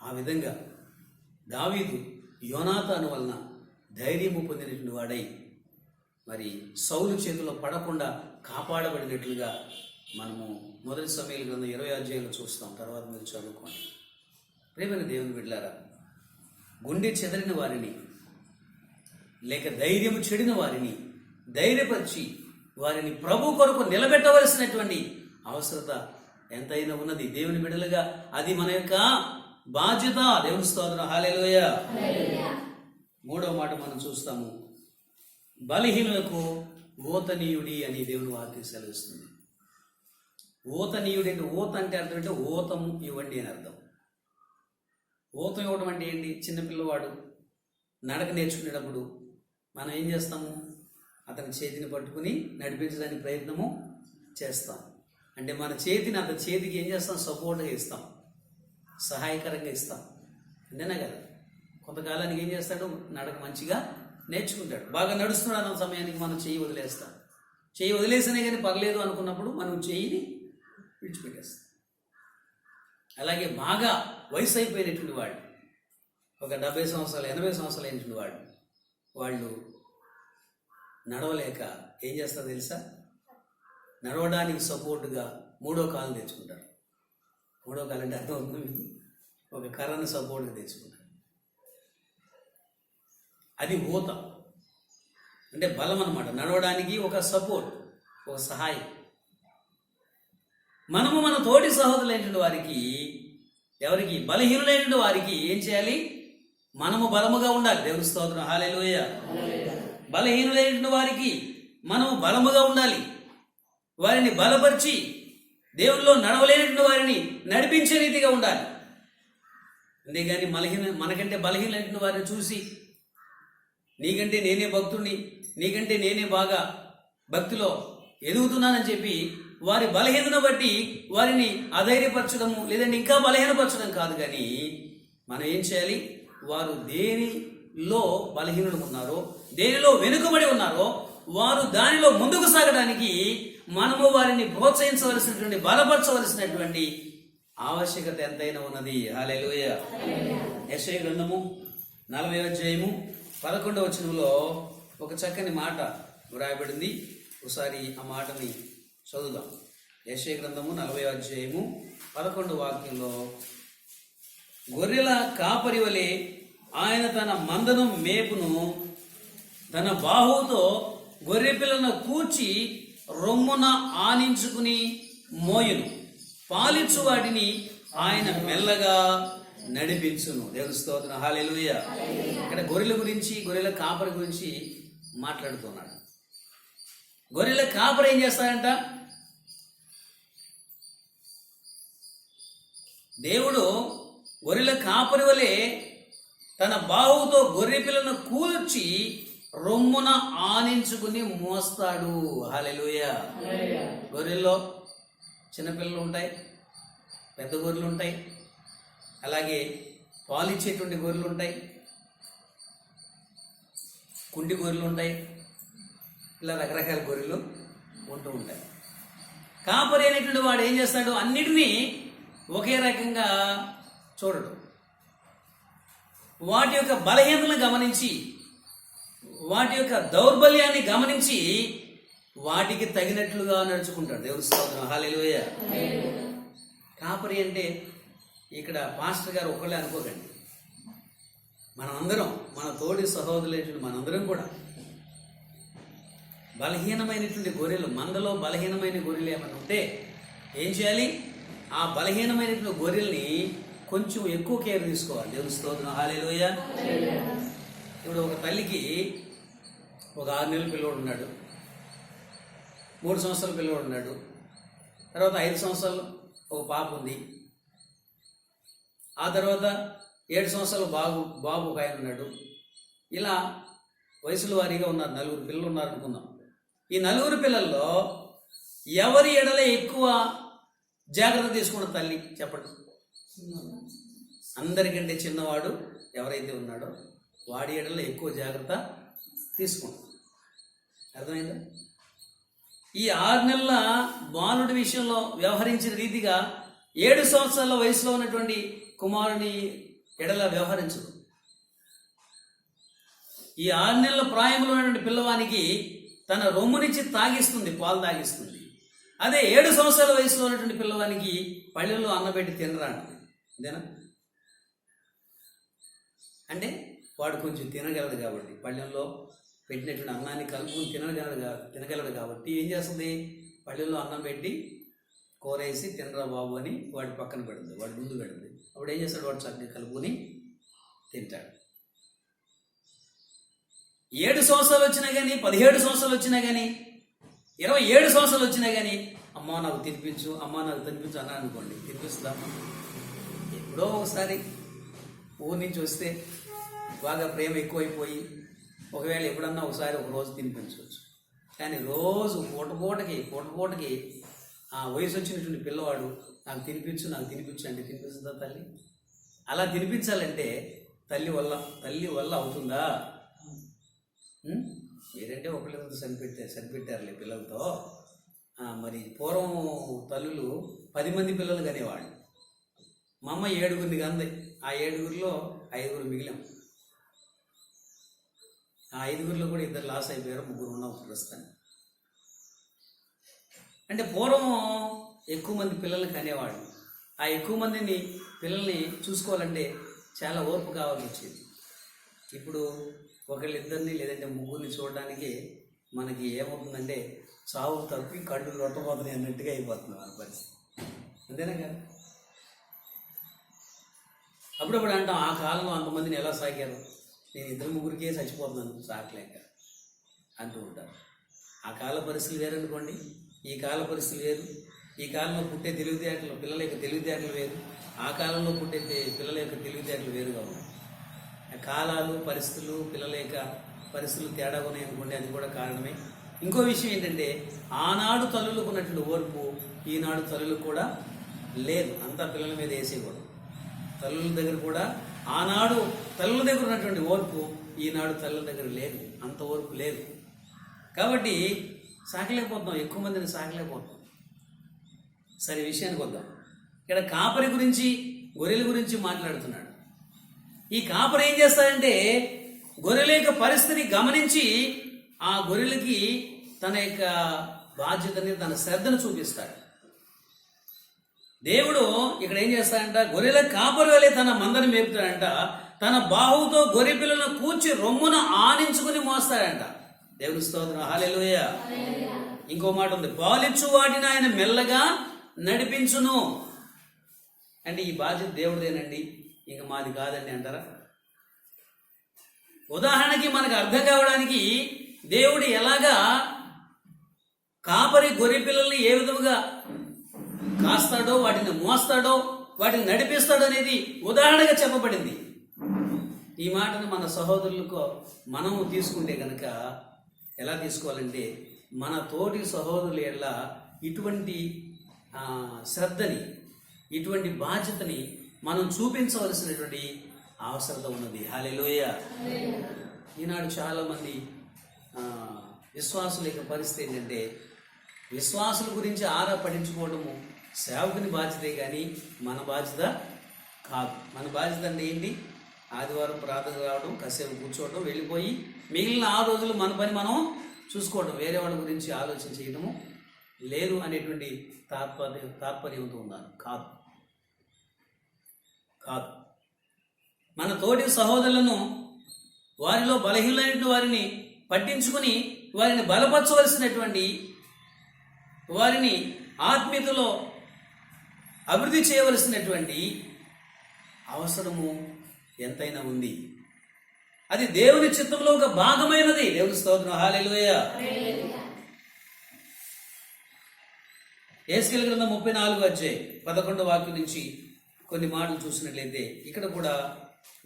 ఆ విధంగా దావీదు యోనాతాను వలన ధైర్యము పొందినటువంటి వాడై మరి సౌలు చేతిలో పడకుండా కాపాడబడినట్లుగా మనము మొదటి సమయాల గ్రంథం 20 అధ్యాయంలో చూస్తాం. తర్వాత మీరు చదువుకోండి. ప్రియమైన దేవుని బిడ్డలారా, గుండె చెదరిన వారిని లేక ధైర్యము చెడిన వారిని ధైర్యపరిచి వారిని ప్రభు కొరకు నిలబెట్టవలసినటువంటి అవసరత ఎంతైనా ఉన్నది. దేవుని బిడ్డలుగా అది మన యొక్క బాధ్యత. దేవుని స్తోత్రం. హల్లెలూయా. మూడవ మాట మనం చూస్తాము, బలహీనులకు ఓతనీయుడి అని దేవుని వాక్యం సెలవిస్తుంది. ఓతనీయుడి అంటే, ఓత అంటే అర్థం అంటే ఓతం ఇవ్వండి అని అర్థం. ఓతం ఇవ్వడం అంటే ఏంటి? చిన్నపిల్లవాడు నడక నేర్చుకునేటప్పుడు మనం ఏం చేస్తాము? అతని చేతిని పట్టుకుని నడిపించడానికి ప్రయత్నము చేస్తాం. అంటే మన చేతిని అతని చేతికి ఏం చేస్తాం? సపోర్ట్గా ఇస్తాం, సహాయకరంగా ఇస్తాం. అంతేనా కదా? కొంతకాలానికి ఏం చేస్తాడు, నడక మంచిగా నేర్చుకుంటాడు. బాగా నడుస్తున్నాడు అన్న సమయానికి మనం చెయ్యి వదిలేస్తాం. చెయ్యి వదిలేసినా కానీ పర్లేదు అనుకున్నప్పుడు మనం చెయ్యిని విడిచిపెట్టేస్తాం. అలాగే బాగా వయసు అయిపోయినటువంటి వాళ్ళు, ఒక 70 సంవత్సరాలు 80 సంవత్సరాలు అయినటువంటి వాళ్ళు నడవలేక ఏం చేస్తారో తెలుసా? నడవడానికి సపోర్టుగా 3వ కాలు తెచ్చుకుంటారు. 3వ కాలు అంటే అర్థం అవుతుంది మీకు? ఒక కర్రను సపోర్ట్గా తెచ్చుకుంటారు. అది ఊత అంటే బలం అన్నమాట. నడవడానికి ఒక సపోర్ట్, ఒక సహాయం. మనము మన తోటి సహోదరులైనటువంటి వారికి, ఎవరికి? బలహీనులైనటువంటి వారికి ఏం చేయాలి? మనము బలముగా ఉండాలి. దేవుని స్తోత్రం, హల్లెలూయా. బలహీనులైనటువంటి వారికి మనము బలముగా ఉండాలి. వారిని బలపరిచి దేవుల్లో నడవలేనటువంటి వారిని నడిపించే రీతిగా ఉండాలి. అంతేగాని మనకంటే బలహీనమైనటువంటి వారిని చూసి నీకంటే నేనే భక్తుడిని, నీకంటే నేనే బాగా భక్తిలో ఎదుగుతున్నానని చెప్పి వారి బలహీనను బట్టి వారిని అధైర్యపరచడము, లేదంటే ఇంకా బలహీనపరచడం కాదు. కానీ మనం ఏం చేయాలి? వారు దేనిలో బలహీనులు ఉన్నారో, దేనిలో వెనుకబడి ఉన్నారో, వారు దానిలో ముందుకు సాగడానికి మనము వారిని ప్రోత్సహించవలసినటువంటి, బలపరచవలసినటువంటి ఆవశ్యకత ఎంతైనా ఉన్నది. హల్లెలూయా. యెషయా గ్రంథము 40వ అధ్యాయము 11వ వచనంలో ఒక చక్కని మాట వ్రాయబడింది. ఒకసారి ఆ మాటని చదువుదాం. యెషయా గ్రంథము 40వ అధ్యాయము 11వ వాక్యంలో, గొర్రెల కాపరి వలె ఆయన తన మందను మేపును, తన బాహువుతో గొర్రె పిల్లను కూర్చి రొమ్మున ఆనించుకుని మోయును, పాలిచ్చు వాటిని ఆయన మెల్లగా నడిపించును. దేవుని స్తోత్రం, హల్లెలూయా. ఇక్కడ గొర్రెల గురించి, గొర్రెల కాపరి గురించి మాట్లాడుతున్నాడు. గొర్రెల కాపరి ఏం చేస్తాడంట? దేవుడు గొర్రెల కాపరి వలె తన బాహువుతో గొర్రె పిల్లను కూల్చి రొమ్మున ఆనించుకుని మోస్తాడు. హల్లెలూయా. గొర్రెల్లో చిన్నపిల్లలు ఉంటాయి, పెద్ద గొర్రెలు ఉంటాయి, అలాగే పాలిచ్చేటువంటి గొర్రెలు ఉంటాయి, కుంటి గొర్రెలు ఉంటాయి, ఇలా రకరకాల గొర్రెలు ఉంటూ ఉంటాయి. కాపరి అనేటువంటి వాడు ఏం చేస్తాడు? అన్నిటినీ ఒకే రకంగా చూడడు. వాటి యొక్క బలహీనతలను గమనించి, వాటి యొక్క దౌర్బల్యాన్ని గమనించి వాటికి తగినట్లుగా నడుచుకుంటాడు. దేవుని స్తోత్రం, హల్లెలూయా. కాపరి అంటే ఇక్కడ పాస్టర్ గారు ఒకళ్ళే అనుకోకండి. మనమందరం, మన తోడి సహోదరులు మనందరం కూడా బలహీనమైనటువంటి గొర్రెలు, మందలో బలహీనమైన గొర్రెలు ఏమైనా ఉంటే ఏం చేయాలి? ఆ బలహీనమైనటువంటి గొర్రెల్ని కొంచెం ఎక్కువ కేర్ తీసుకోవాలి. దేవుని స్తోత్రం, హల్లెలూయా. ఇప్పుడు ఒక తల్లికి ఒక 6 నెలల పిల్లోడు ఉన్నాడు, 3 సంవత్సరాల పిల్లోడు ఉన్నాడు, తర్వాత 5 సంవత్సరాలు ఒక పాప ఉంది, ఆ తర్వాత 7 సంవత్సరాలు బాబు ఒక ఆయన ఉన్నాడు. ఇలా వయసుల వారీగా ఉన్నారు, 4 పిల్లలు ఉన్నారు అనుకుందాం. ఈ 4 పిల్లల్లో ఎవరి ఎడల ఎక్కువ జాగ్రత్త తీసుకున్న తల్లి చెప్పండి? అందరికంటే చిన్నవాడు ఎవరైతే ఉన్నాడో వాడి ఎడల ఎక్కువ జాగ్రత్త తీసుకుంటాం. అర్థమైందా? ఈ 6 నెలల బాలుడి విషయంలో వ్యవహరించిన రీతిగా 7 సంవత్సరాల వయసులో ఉన్నటువంటి కుమారుని ఎడల వ్యవహరించదు. ఈ 6 నెలల ప్రాయంలో ఉన్నటువంటి పిల్లవానికి తన రొమ్మునిచ్చి తాగిస్తుంది, పాలు తాగిస్తుంది. అదే 7 సంవత్సరాల వయసులో ఉన్నటువంటి పిల్లవానికి పళ్ళెల్లో అన్నపెట్టి తినరా అంటే అంతేనా? అంటే వాడు కొంచెం తినగలడు కాబట్టి, పళ్ళెంలో పెట్టినటువంటి అన్నాన్ని కలుపుకుని తినగలడు కాబట్టి ఏం చేస్తుంది? పళ్ళెల్లో అన్నం పెట్టి కూర వేసి తినరా బాబు అని వాడి పక్కన పెడుతుంది, వాడి ముందు పెడుతుంది. అప్పుడు ఏం చేస్తాడు? వాడు చట్నీ కలుపుకొని తింటాడు. 7 సంవత్సరాలు వచ్చినా కానీ, 17 సంవత్సరాలు వచ్చినా కానీ, 27 సంవత్సరాలు వచ్చినా కానీ అమ్మ నాకు తినిపించు, అమ్మ నాకు తినిపించు అన్నా అనుకోండి, తినిపిస్తుందమ్మా. ఎప్పుడో ఒకసారి ఊరి నుంచి వస్తే బాగా ప్రేమ ఎక్కువైపోయి ఒకవేళ ఎప్పుడన్నా ఒకసారి ఒక రోజు తినిపించవచ్చు. కానీ రోజు పూటకి ఆ వయసు వచ్చినటువంటి పిల్లవాడు నాకు తినిపించు అంటే తినిపిస్తుందా తల్లి? అలా తినిపించాలంటే తల్లి వల్ల అవుతుందా? ఏంటంటే ఒకళ్ళతో సరిపెట్టారులే పిల్లలతో. మరి పూర్వం తల్లులు 10 మంది పిల్లలు కనేవాళ్ళు. మా అమ్మ 7గురిని కంది. ఆ 7గురిలో 5గురు మిగిలాం. ఆ 5గురిలో కూడా 2 లాస్ అయిపోయారు, 3 ఉన్నాం ప్రస్తుతాన్ని. అంటే పూర్వం ఎక్కువ మంది పిల్లల్ని కనేవాళ్ళు. ఆ ఎక్కువ మందిని పిల్లల్ని చూసుకోవాలంటే చాలా ఓర్పు కావాల్సి వచ్చేది. ఇప్పుడు ఒకళ్ళిద్దరిని లేదంటే 3గురిని చూడడానికి మనకి ఏమవుతుందంటే చావు తప్పి కళ్ళు రొట్టపోతున్నాయి అన్నట్టుగా అయిపోతుంది మన పరిస్థితి. అంతేనా కదా? అప్పుడప్పుడు అంటాం, ఆ కాలంలో అంతమందిని ఎలా సాగారు, నేను 2-3కే చచ్చిపోతున్నాను సాకలేక అంటూ ఉంటారు. ఆ కాల పరిస్థితులు వేరనుకోండి, ఈ కాల పరిస్థితులు వేరు. ఈ కాలంలో పుట్టే తెలివితేటలు, పిల్లల యొక్క తెలివితేటలు వేరు. ఆ కాలంలో పుట్టే పిల్లల యొక్క తెలివితేటలు వేరుగా ఉన్నాయి. కాలాలు, పరిస్థితులు, పిల్లల యొక్క పరిస్థితులు తేడా ఉన్నాయి అనుకోండి, అది కూడా కారణమే. ఇంకో విషయం ఏంటంటే, ఆనాడు తల్లులకు ఉన్నటువంటి ఓర్పు ఈనాడు తల్లులకు కూడా లేదు. అంతా పిల్లల మీద వేసేయకూడదు. తల్లుల దగ్గర కూడా ఆనాడు తల్లుల దగ్గర ఉన్నటువంటి ఓర్పు ఈనాడు తల్లుల దగ్గర లేదు, అంత ఓర్పు లేదు. కాబట్టి సాకలేకపోతున్నాం, ఎక్కువ మందిని సాకలేకపోతున్నాం. సరే, విషయానికి వద్దాం. ఇక్కడ కాపరి గురించి, గొర్రెల గురించి మాట్లాడుతున్నాడు. ఈ కాపరి ఏం చేస్తాడంటే, గొర్రెల యొక్క పరిస్థితిని గమనించి ఆ గొర్రెలకి తన యొక్క బాధ్యతని, తన శ్రద్ధను చూపిస్తాడు. దేవుడు ఇక్కడ ఏం చేస్తాడంట, గొర్రెల కాపరి వలె తన మందని మేపుతాడంట. తన బాహువుతో గొర్రె పిల్లలను కూర్చి రొమ్మున ఆనించుకుని మోస్తాడంట. దేవుని స్తోత్రం, హల్లెలూయా. ఇంకో మాట ఉంది, పాలిచ్చు వాటిని ఆయన మెల్లగా నడిపించును. అంటే ఈ బాధ్యత దేవుడిదేనండి, ఇంక మాది కాదండి అంటారా? ఉదాహరణకి మనకు అర్థం కావడానికి, దేవుడు ఎలాగా కాపరి గొర్రె పిల్లల్ని ఏ విధముగా కాస్తాడో, వాటిని మోస్తాడో, వాటిని నడిపిస్తాడో అనేది ఉదాహరణగా చెప్పబడింది. ఈ మాటను మన సహోదరులకు మనము తీసుకుంటే కనుక ఎలా తీసుకోవాలంటే, మన తోటి సహోదరుల ఎడల ఇటువంటి శ్రద్ధని, ఇటువంటి బాధ్యతని మనం చూపించవలసినటువంటి అవసరత ఉన్నది. హల్లెలూయా. ఈనాడు చాలామంది విశ్వాసుల యొక్క పరిస్థితి ఏంటంటే, విశ్వాసుల గురించి ఆరా పడించుకోవడము సేవకుని బాధ్యతే కానీ మన బాధ్యత కాదు. మన బాధ్యత అంటే ఏంటి? ఆదివారం ప్రార్థన రావడం, కాసేపు కూర్చోవడం, వెళ్ళిపోయి మిగిలిన 6 రోజులు మన పని మనం చూసుకోవడం, వేరే వాళ్ళ గురించి ఆలోచన చేయడము లేదు అనేటువంటి తాత్పర్యంతో ఉన్నాను. కాదు. మన తోటి సహోదరులను, వారిలో బలహీనమైన వారిని పట్టించుకుని వారిని బలపరచవలసినటువంటి, వారిని ఆత్మీయతలో అభివృద్ధి చేయవలసినటువంటి అవసరము ఎంతైనా ఉంది. అది దేవుని చిత్తంలో ఒక భాగమైనది. దేవుని స్తోత్రం, హల్లెలూయా. యేస్కేలు గ్రంథం 34:11 వాక్యం నుంచి కొన్ని మాటలు చూసినట్లయితే, ఇక్కడ కూడా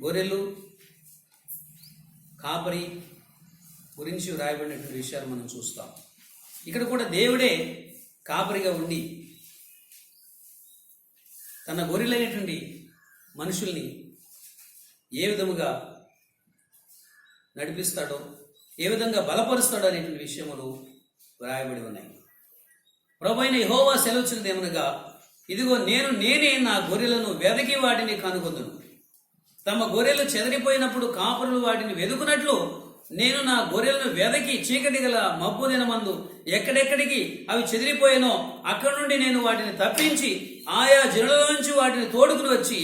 గొర్రెలు, కాపరి గురించి రాయబడినటువంటి విషయాలు మనం చూస్తాం. ఇక్కడ కూడా దేవుడే కాపరిగా ఉండి తన గొర్రెలైనటువంటి మనుషుల్ని ఏ విధముగా నడిపిస్తాడో, ఏ విధంగా బలపరుస్తాడో అనేటువంటి విషయములు వ్రాయబడి ఉన్నాయి. ప్రభువైన యెహోవా సెలవిచ్చినది ఏమనగా, ఇదిగో నేనే నా గొర్రెలను వెదకి వాటిని కనుగొందును. తమ గొర్రెలు చెదరిపోయినప్పుడు కాపరులు వాటిని వెదుకున్నట్లు నేను నా గొర్రెలను వెదకి చీకటి గల మబ్బు దినమందు ఎక్కడెక్కడికి అవి చెదిరిపోయానో అక్కడి నుండి నేను వాటిని తప్పించి ఆయా జనులలోంచి వాటిని తోడుకుని వచ్చి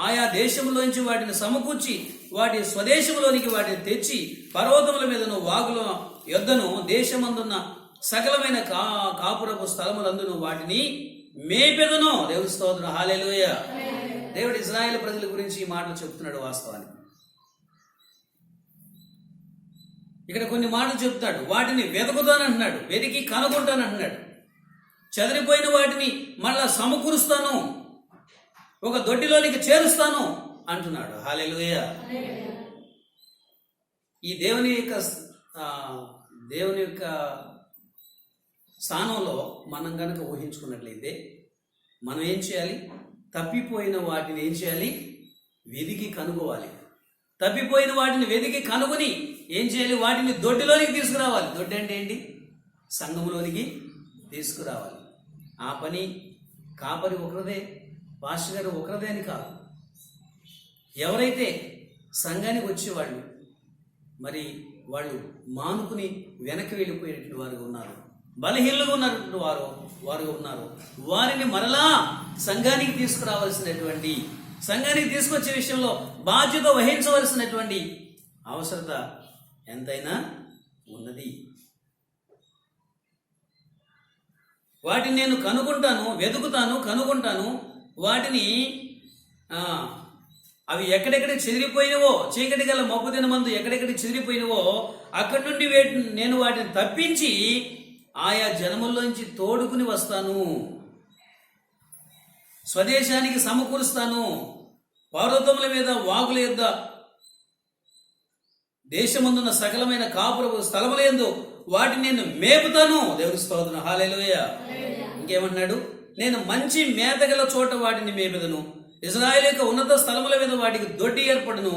ఆయా దేశంలోంచి వాటిని సమకూర్చి వాటి స్వదేశంలోనికి వాటిని తెచ్చి పర్వతముల మీదను వాగుల యొద్దను దేశమందున్న సకలమైన కాపురపు స్థలములందును వాటిని మేపెదను. దేవుని స్తోత్రం, హల్లెలూయా. దేవుడు ఇశ్రాయేలు ప్రజల గురించి ఈ మాటలు చెప్తున్నాడు. వాస్తవానికి ఇక్కడ కొన్ని మాటలు చెప్తాడు. వాటిని వెతుకుతానంటున్నాడు, వెతికి కనుగొంటానంటున్నాడు. చెదిరిపోయిన వాటిని మళ్ళా సమకూరుస్తాను, ఒక దొడ్డిలోనికి చేరుస్తాను అంటున్నాడు. హల్లెలూయా. ఈ దేవుని యొక్క స్థానంలో మనం కనుక ఊహించుకున్నట్లయితే మనం ఏం చేయాలి? తప్పిపోయిన వాటిని ఏం చేయాలి? వెదికి కనుగోవాలి. తప్పిపోయిన వాటిని వెదికి కనుగొని ఏం చేయాలి? వాటిని దొడ్డిలోనికి తీసుకురావాలి. దొడ్డి అంటే ఏంటి? సంఘంలోనికి తీసుకురావాలి. ఆ పని కాపరి ఒకరిదే, పాస్టర్ గారు ఒకరిదే అని కాదు. ఎవరైతే సంఘానికి వచ్చేవాళ్ళు మరి వాళ్ళు మానుకుని వెనక్కి వెళ్ళిపోయేటువంటి వారుగా ఉన్నారు, బలహీనంగా ఉన్నటువంటి వారు ఉన్నారు, వారిని మరలా సంఘానికి తీసుకురావాల్సినటువంటి, సంఘానికి తీసుకొచ్చే విషయంలో బాధ్యత వహించవలసినటువంటి అవసరత ఎంతైనా ఉన్నది. వాటిని నేను కనుగొంటాను. వాటిని అవి ఎక్కడెక్కడ చెదిరిపోయినవో, చీకటి గల మబ్బు దినమందు ఎక్కడెక్కడ చెదిరిపోయినవో అక్కడి నుండి నేను వాటిని తప్పించి ఆయా జనముల్లోంచి తోడుకుని వస్తాను, స్వదేశానికి సమకూరుస్తాను. పర్వతముల మీద, వాగుల యొద్ద, దేశమందున్న సకలమైన కాపురపు స్థలముల యందు వాటిని నేను మేపుతాను. దేవుని స్తోత్రం, హల్లెలూయా. ఇంకేమన్నాడు? నేను మంచి మేతగల చోట వాటిని మేపుదను, ఇశ్రాయేలు యొక్క ఉన్నత స్థలముల మీద వాటికి దొడ్డి ఏర్పడును,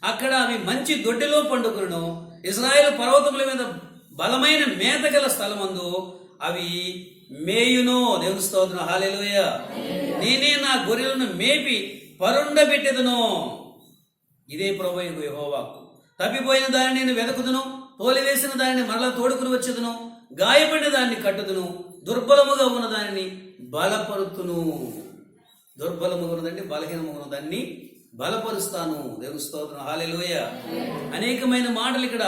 అక్కడ అవి మంచి దొడ్డిలో పండుకును. ఇశ్రాయేలు పర్వతముల మీద బలమైన మేతగల స్థలమందు అవి మేయును. దేవుని స్తోత్రం, హల్లెలూయా. నేనే నా గొర్రెలను మేపి పరుండబెట్టెదను. ఇదే ప్రభువైన యెహోవా. తప్పిపోయిన దాన్ని నేను వెదకుదును, తోలివేసిన దానిని మరలా తోడుకుని వచ్చేదను, గాయపడిన దాన్ని కట్టుదును, దుర్బలముగా ఉన్న దానిని బలపరుతును. దుర్బలముగా ఉన్నదాన్ని, బలహీనముగా ఉన్న దాన్ని బలపరుస్తాను. దేవుని స్తోత్రం, హల్లెలూయా. అనేకమైన మాటలు ఇక్కడ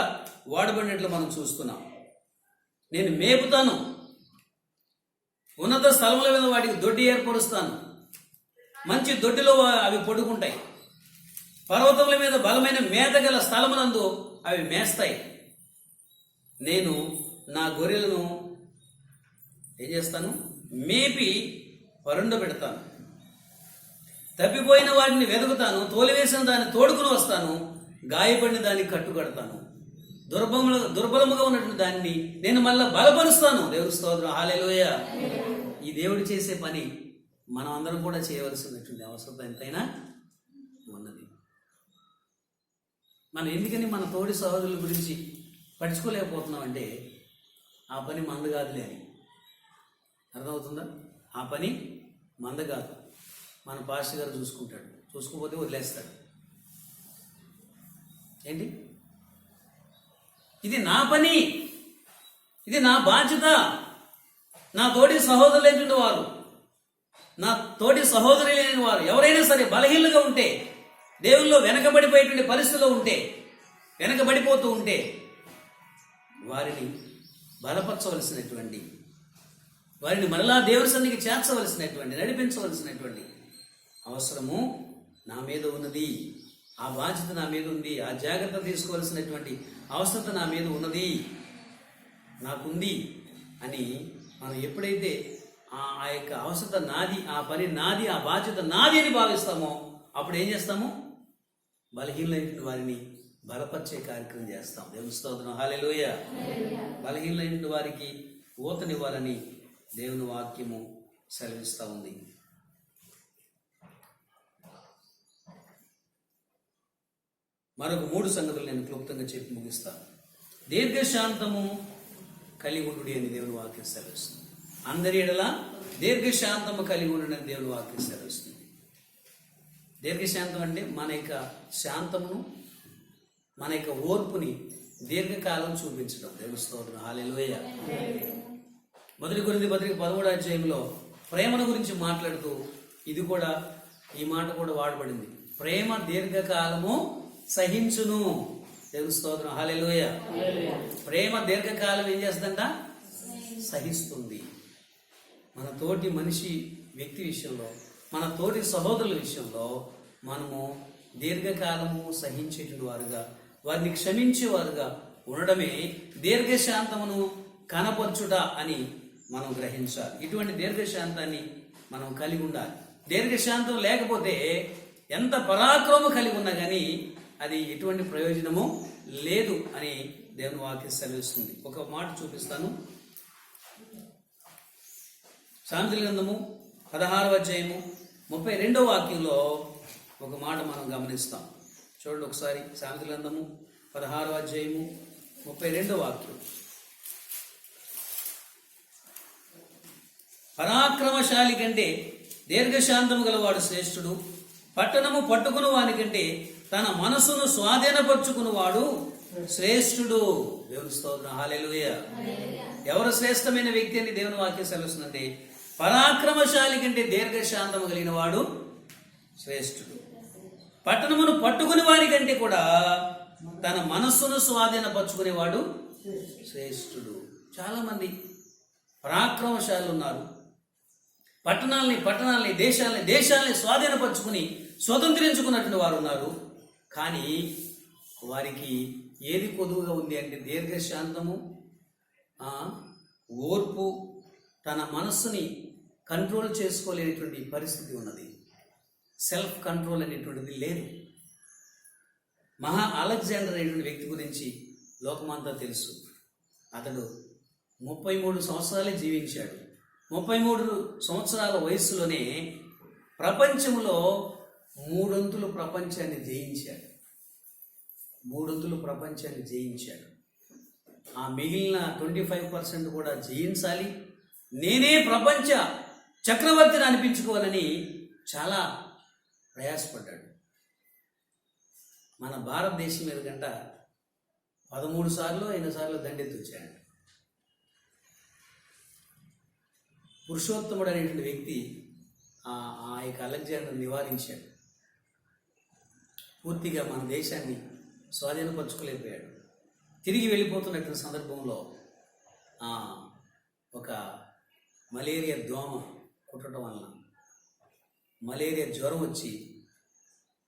వాడబడినట్లు మనం చూస్తున్నాం. నేను మేపుతాను, ఉన్నత స్థలముల మీద వాటికి దొడ్డి ఏర్పరుస్తాను, మంచి దొడ్డిలో అవి పడుకుంటాయి, పర్వతముల మీద బలమైన మేతగల స్థలమునందు అవి మేస్తాయి. నేను నా గొర్రెలను ఏం చేస్తాను? మేపి పరుండబెడతాను. తప్పిపోయిన వాటిని వెతుకుతాను, తోలివేసిన దాన్ని తోడుకుని వస్తాను, గాయపడిన దాన్ని కట్టుకడతాను, దుర్బలముగా ఉన్నటువంటి దాన్ని నేను మళ్ళా బలపరుస్తాను. దేవుని స్తోత్రం, హల్లెలూయా. ఈ దేవుడు చేసే పని మనం అందరం కూడా చేయవలసినటువంటి అవసరం ఎంతైనా ఉన్నది. మనం ఎందుకని మన తోడి సహోదరుల గురించి పట్టించుకోలేకపోతున్నాం అంటే ఆ పని మంద కాదులే అని. అర్థమవుతుందా? ఆ పని మంద కాదు. మన పాస్టర్ గారు చూసుకుంటాడు, చూసుకోకపోతే వదిలేస్తాడు. ఏంటి? ఇది నా పని, ఇది నా బాధ్యత. నా తోటి సహోదరులు లేని వారు, నా తోటి సహోదరి లేని వారు ఎవరైనా సరే బలహీనంగా ఉంటే, దేవుల్లో వెనకబడిపోయేటువంటి పరిస్థితిలో ఉంటే, వెనకబడిపోతూ ఉంటే వారిని బలపరచవలసినటువంటి, వారిని మరలా దేవుని సన్నిధికి చేర్చవలసినటువంటి, నడిపించవలసినటువంటి అవసరము నా మీద ఉన్నది. ఆ బాధ్యత నా మీద ఉంది. ఆ జాగ్రత్త తీసుకోవాల్సినటువంటి అవసరత నా మీద ఉన్నది, నాకుంది అని మనం ఎప్పుడైతే ఆ యొక్క అవసరత నాది, ఆ పని నాది, ఆ బాధ్యత నాది అని భావిస్తామో అప్పుడు ఏం చేస్తాము? బలహీనమైన వారిని బలపరిచే కార్యక్రమం చేస్తాం. దేవుని స్తోత్రం, హల్లెలూయా. బలహీనమైన వారికి ఊతనివ్వాలని దేవుని వాక్యము సెలవిస్తూ ఉంది. మరొక 3 సంగతులు నేను క్లుప్తంగా చెప్పి ముగిస్తాను. దీర్ఘశాంతము కలిగి ఉండు అని దేవుని వాక్యం సెలవిస్తుంది. అందరి ఎడల దీర్ఘశాంతము కలిగి ఉండు అని దేవుని వాక్యం సెలవిస్తుంది. దీర్ఘశాంతం అంటే మన యొక్క శాంతమును, మన యొక్క ఓర్పుని దీర్ఘకాలం చూపించడం. దేవుని స్తోత్రం, హల్లెలూయా. 1 కొరింథీ పత్రిక 13వ అధ్యాయంలో ప్రేమను గురించి మాట్లాడుతూ ఇది కూడా, ఈ మాట కూడా వాడబడింది. ప్రేమ దీర్ఘకాలము సహించును. దేవుని స్తోత్రం, హల్లెలూయా. ప్రేమ దీర్ఘకాలం ఏం చేస్తుందంట? సహిస్తుంది. మన తోటి మనిషి, వ్యక్తి విషయంలో, మన తోటి సహోదరుల విషయంలో మనము దీర్ఘకాలము సహించేటువంటి వారుగా, వారిని క్షమించేవారుగా ఉండడమే దీర్ఘశాంతమును కనపరచుట అని మనం గ్రహించాలి. ఇటువంటి దీర్ఘశాంతాన్ని మనం కలిగి ఉండాలి. దీర్ఘశాంతం లేకపోతే ఎంత పరాక్రమం కలిగి ఉన్నా కానీ అది ఎటువంటి ప్రయోజనము లేదు అని దేవుని వాక్యం సెలవిస్తుంది. ఒక మాట చూపిస్తాను. సామెతల గ్రంథము 16వ అధ్యాయము 32వ వాక్యంలో ఒక మాట మనం గమనిస్తాం. చూడండి ఒకసారి సామెతల గ్రంథము 16వ అధ్యాయము 32వ వాక్యం. పరాక్రమశాలి కంటే దీర్ఘశాంతము గలవాడు శ్రేష్ఠుడు, పట్టణము పట్టుకుని వానికంటే తన మనసును స్వాధీనపరుచుకున్నవాడు శ్రేష్ఠుడు. దేవుని స్తోత్రం, హల్లెలూయా. ఎవరు శ్రేష్టమైన వ్యక్తి అని దేవుని వాక్యం సెలవుస్తుందంటే పరాక్రమశాలి కంటే దీర్ఘశాంతము కలిగిన వాడు శ్రేష్ఠుడు, పట్టణమును పట్టుకుని వారి కంటే కూడా తన మనస్సును స్వాధీనపరుచుకునేవాడు శ్రేష్ఠుడు. చాలా మంది పరాక్రమశాలు ఉన్నారు. పట్టణాలని దేశాలని స్వాధీనపరుచుకుని స్వతంత్రించుకున్నటువంటి వారు ఉన్నారు. కానీ వారికి ఏది కొదువుగా ఉంది అంటే దీర్ఘశాంతము, ఓర్పు, తన మనస్సుని కంట్రోల్ చేసుకోలేనటువంటి పరిస్థితి ఉన్నది. సెల్ఫ్ కంట్రోల్ అనేటువంటిది లేదు. అలెగ్జాండర్ అనేటువంటి వ్యక్తి గురించి లోకమంతా తెలుసు. అతడు 33 సంవత్సరాలే జీవించాడు. 33 సంవత్సరాల వయస్సులోనే ప్రపంచంలో 3 వంతులు ప్రపంచాన్ని జయించాడు. 3 వంతులు ప్రపంచాన్ని జయించాడు. ఆ మిగిలిన 25% కూడా జయించాలి, నేనే ప్రపంచ చక్రవర్తిని అనిపించుకోవాలని చాలా ప్రయాసపడ్డాడు. మన భారతదేశం మీద కంట 13 సార్లు 8 సార్లు దండెత్తి వచ్చాడు. పురుషోత్తముడు అనేటువంటి వ్యక్తి ఆ యొక్క అలెగ్జాండర్ నివారించాడు. పూర్తిగా మన దేశాన్ని స్వాధీనపరచుకోలేకపోయాడు. తిరిగి వెళ్ళిపోతున్నటువంటి సందర్భంలో ఒక మలేరియా దోమ కుట్టడం వలన మలేరియా జ్వరం వచ్చి